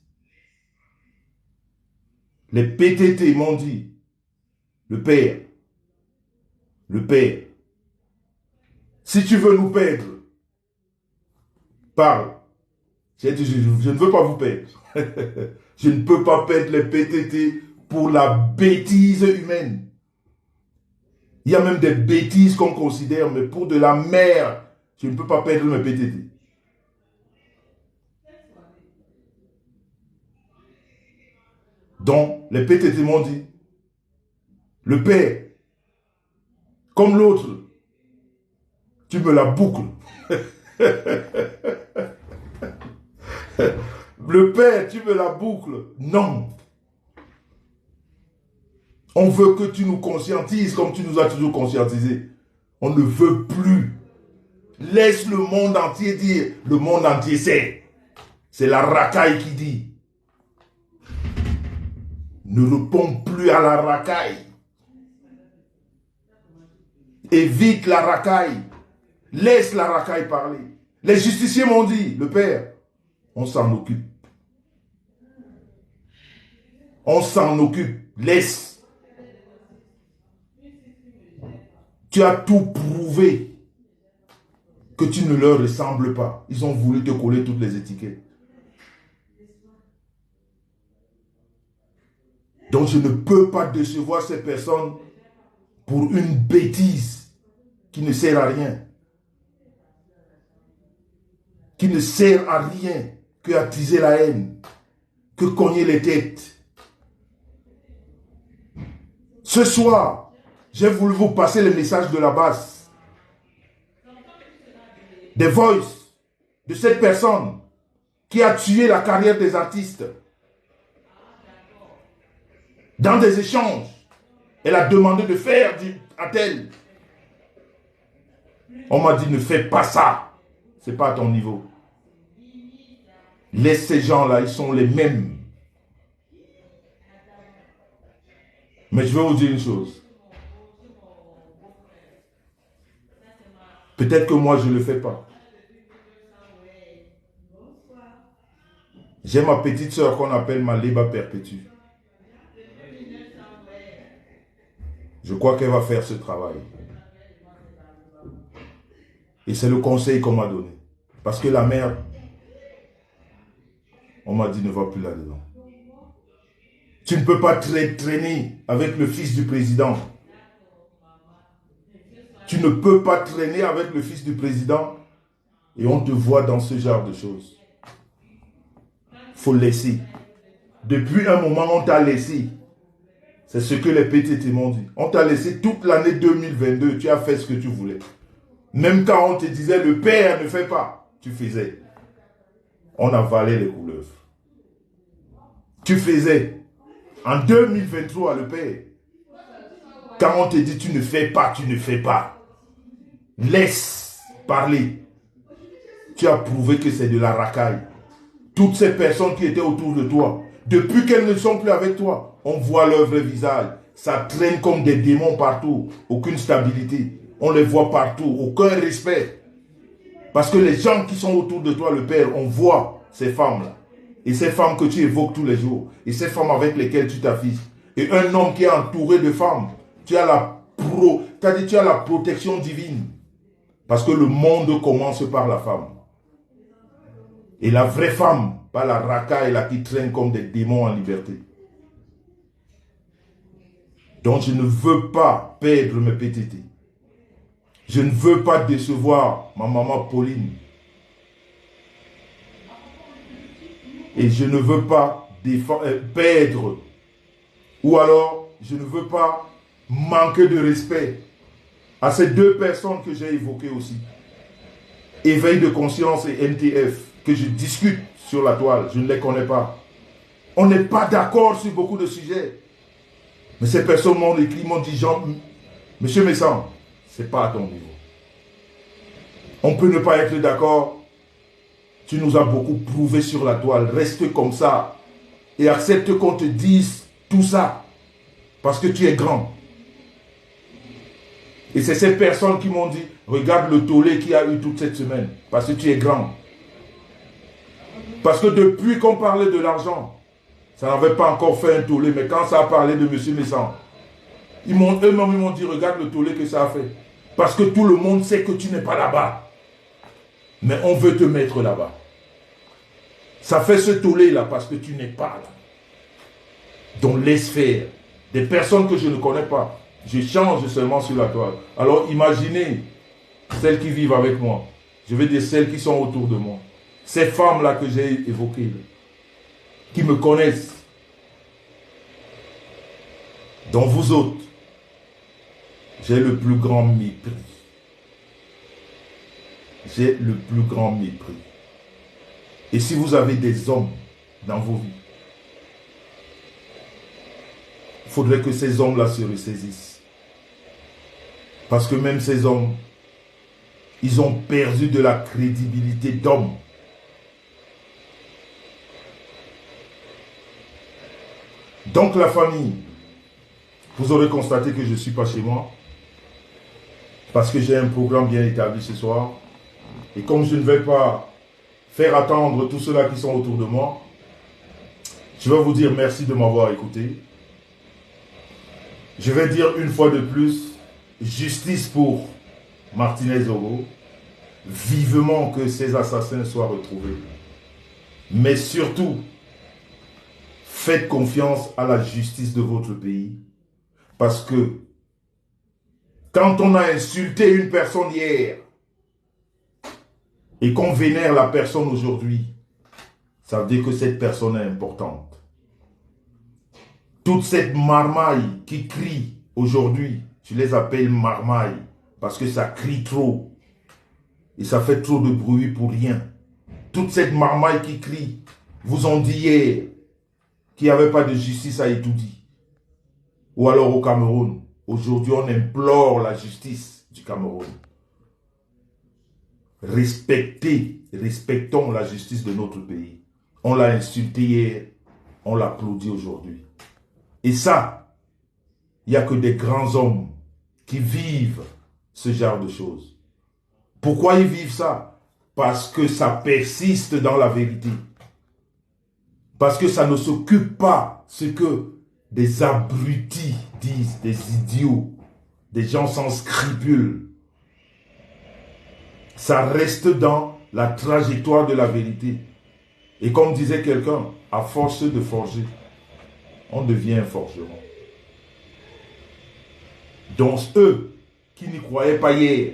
Les PTT m'ont dit, le père, si tu veux nous perdre, parle. J'ai dit, je ne veux pas vous perdre. Je ne peux pas perdre les PTT pour la bêtise humaine. Il y a même des bêtises qu'on considère, mais pour de la merde, je ne peux pas perdre mes PTT. Donc, les PTT m'ont dit, le père, comme l'autre, tu me la boucles. Le père, tu me la boucles. Non. On veut que tu nous conscientises comme tu nous as toujours conscientisés. On ne veut plus. Laisse le monde entier dire. Le monde entier sait. C'est la racaille qui dit. Ne réponds plus à la racaille. Évite la racaille. Laisse la racaille parler. Les justiciers m'ont dit, le père, on s'en occupe. On s'en occupe. Laisse. Tu as tout prouvé que tu ne leur ressembles pas. Ils ont voulu te coller toutes les étiquettes. Donc je ne peux pas décevoir ces personnes pour une bêtise qui ne sert à rien. Qui ne sert à rien que à attiser la haine, que cogner les têtes. Ce soir, j'ai voulu vous passer le message de la base. Des voices de cette personne qui a tué la carrière des artistes. Dans des échanges, elle a demandé de faire à tel. On m'a dit, ne fais pas ça. Ce n'est pas à ton niveau. Laisse ces gens-là, ils sont les mêmes. Mais je vais vous dire une chose. Peut-être que moi, je ne le fais pas. J'ai ma petite soeur qu'on appelle ma Léba Perpétue. Je crois qu'elle va faire ce travail. Et c'est le conseil qu'on m'a donné. Parce que la mère, on m'a dit, ne va plus là-dedans. Tu ne peux pas traîner avec le fils du président. Tu ne peux pas traîner avec le fils du président et on te voit dans ce genre de choses. Il faut laisser. Depuis un moment, on t'a laissé. C'est ce que les PTT m'ont dit. On t'a laissé toute l'année 2022. Tu as fait ce que tu voulais. Même quand on te disait le père ne fait pas, tu faisais. On avalait les couleuvres. Tu faisais. En 2023, le père. Quand on te dit tu ne fais pas, tu ne fais pas. Laisse parler. Tu as prouvé que c'est de la racaille. Toutes ces personnes qui étaient autour de toi, depuis qu'elles ne sont plus avec toi, on voit leur vrai visage. Ça traîne comme des démons partout. Aucune stabilité. On les voit partout. Aucun respect. Parce que les gens qui sont autour de toi, le Père, on voit ces femmes-là. Et ces femmes que tu évoques tous les jours. Et ces femmes avec lesquelles tu t'affiches. Et un homme qui est entouré de femmes. Tu as la protection divine. Parce que le monde commence par la femme. Et la vraie femme, pas la racaille là qui traîne comme des démons en liberté. Donc je ne veux pas perdre mes PTT. Je ne veux pas décevoir ma maman Pauline. Et je ne veux pas perdre. Ou alors, je ne veux pas manquer de respect à ces deux personnes que j'ai évoquées aussi. Éveil de conscience et NTF, que je discute sur la toile. Je ne les connais pas. On n'est pas d'accord sur beaucoup de sujets. Mais ces personnes m'ont écrit, m'ont dit, Jean, Monsieur Messan, ce n'est pas à ton niveau. On peut ne pas être d'accord. Tu nous as beaucoup prouvé sur la toile. Reste comme ça. Et accepte qu'on te dise tout ça. Parce que tu es grand. Et c'est ces personnes qui m'ont dit, regarde le tollé qu'il y a eu toute cette semaine. Parce que tu es grand. Parce que depuis qu'on parlait de l'argent, ça n'avait pas encore fait un tollé. Mais quand ça a parlé de M. Messan, eux-mêmes ils m'ont dit, regarde le tollé que ça a fait. Parce que tout le monde sait que tu n'es pas là-bas. Mais on veut te mettre là-bas. Ça fait ce tollé-là parce que tu n'es pas là. Donc laisse faire. Des personnes que je ne connais pas. Je change seulement sur la toile. Alors imaginez celles qui vivent avec moi. Je veux dire celles qui sont autour de moi. Ces femmes-là que j'ai évoquées. Là, qui me connaissent. Donc vous autres, j'ai le plus grand mépris. J'ai le plus grand mépris. Et si vous avez des hommes dans vos vies, il faudrait que ces hommes-là se ressaisissent. Parce que même ces hommes, ils ont perdu de la crédibilité d'hommes. Donc la famille, vous aurez constaté que je ne suis pas chez moi. Parce que j'ai un programme bien établi ce soir. Et comme je ne vais pas faire attendre tous ceux-là qui sont autour de moi, je vais vous dire merci de m'avoir écouté. Je vais dire une fois de plus, justice pour Martinez-Zogo. Vivement que ces assassins soient retrouvés. Mais surtout, faites confiance à la justice de votre pays. Parce que quand on a insulté une personne hier et qu'on vénère la personne aujourd'hui, ça veut dire que cette personne est importante. Toute cette marmaille qui crie aujourd'hui, je les appelle marmaille parce que ça crie trop et ça fait trop de bruit pour rien. Toute cette marmaille qui crie, vous ont dit hier qu'il n'y avait pas de justice à Itoudi ou alors au Cameroun. Aujourd'hui, on implore la justice du Cameroun. Respectons la justice de notre pays. On l'a insulté hier, on l'applaudit aujourd'hui. Et ça, il n'y a que des grands hommes qui vivent ce genre de choses. Pourquoi ils vivent ça? Parce que ça persiste dans la vérité. Parce que ça ne s'occupe pas ce que des abrutis disent, des idiots, des gens sans scrupules. Ça reste dans la trajectoire de la vérité. Et comme disait quelqu'un, à force de forger, on devient un forgeron. Donc eux qui n'y croyaient pas hier,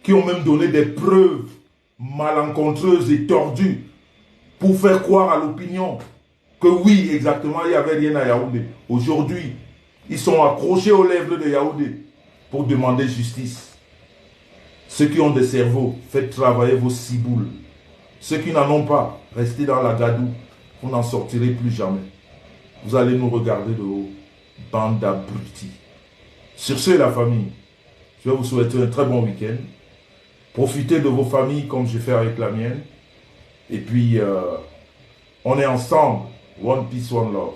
qui ont même donné des preuves malencontreuses et tordues pour faire croire à l'opinion que oui, exactement, il n'y avait rien à Yaoundé. Aujourd'hui, ils sont accrochés aux lèvres de Yaoundé pour demander justice. Ceux qui ont des cerveaux, faites travailler vos ciboules. Ceux qui n'en ont pas, restez dans la gadoue. Vous n'en sortirez plus jamais. Vous allez nous regarder de haut. Bande d'abrutis. Sur ce, la famille, je vais vous souhaiter un très bon week-end. Profitez de vos familles comme je fais avec la mienne. Et puis, on est ensemble. One peace, one love.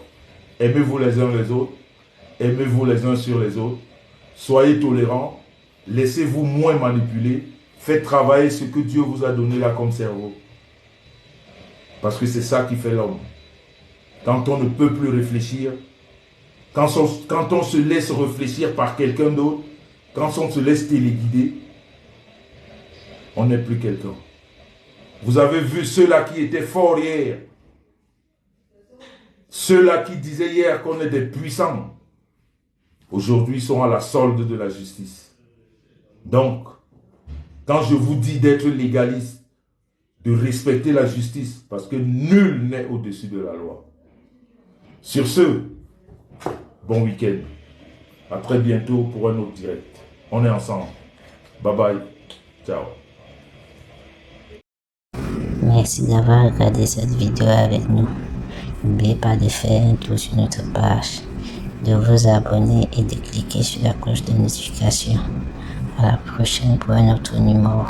Aimez-vous les uns les autres. Aimez-vous les uns sur les autres. Soyez tolérants. Laissez-vous moins manipuler. Faites travailler ce que Dieu vous a donné là comme cerveau. Parce que c'est ça qui fait l'homme. Quand on ne peut plus réfléchir, quand on se laisse réfléchir par quelqu'un d'autre, quand on se laisse téléguider, on n'est plus quelqu'un. Vous avez vu ceux-là qui étaient forts hier. Ceux-là qui disaient hier qu'on est des puissants. Aujourd'hui, sont à la solde de la justice. Donc, quand je vous dis d'être légaliste, de respecter la justice, parce que nul n'est au-dessus de la loi. Sur ce, bon week-end. À très bientôt pour un autre direct. On est ensemble. Bye bye. Ciao. Merci d'avoir regardé cette vidéo avec nous. N'oubliez pas de faire un tour sur notre page, de vous abonner et de cliquer sur la cloche de notification. À la prochaine pour un autre numéro.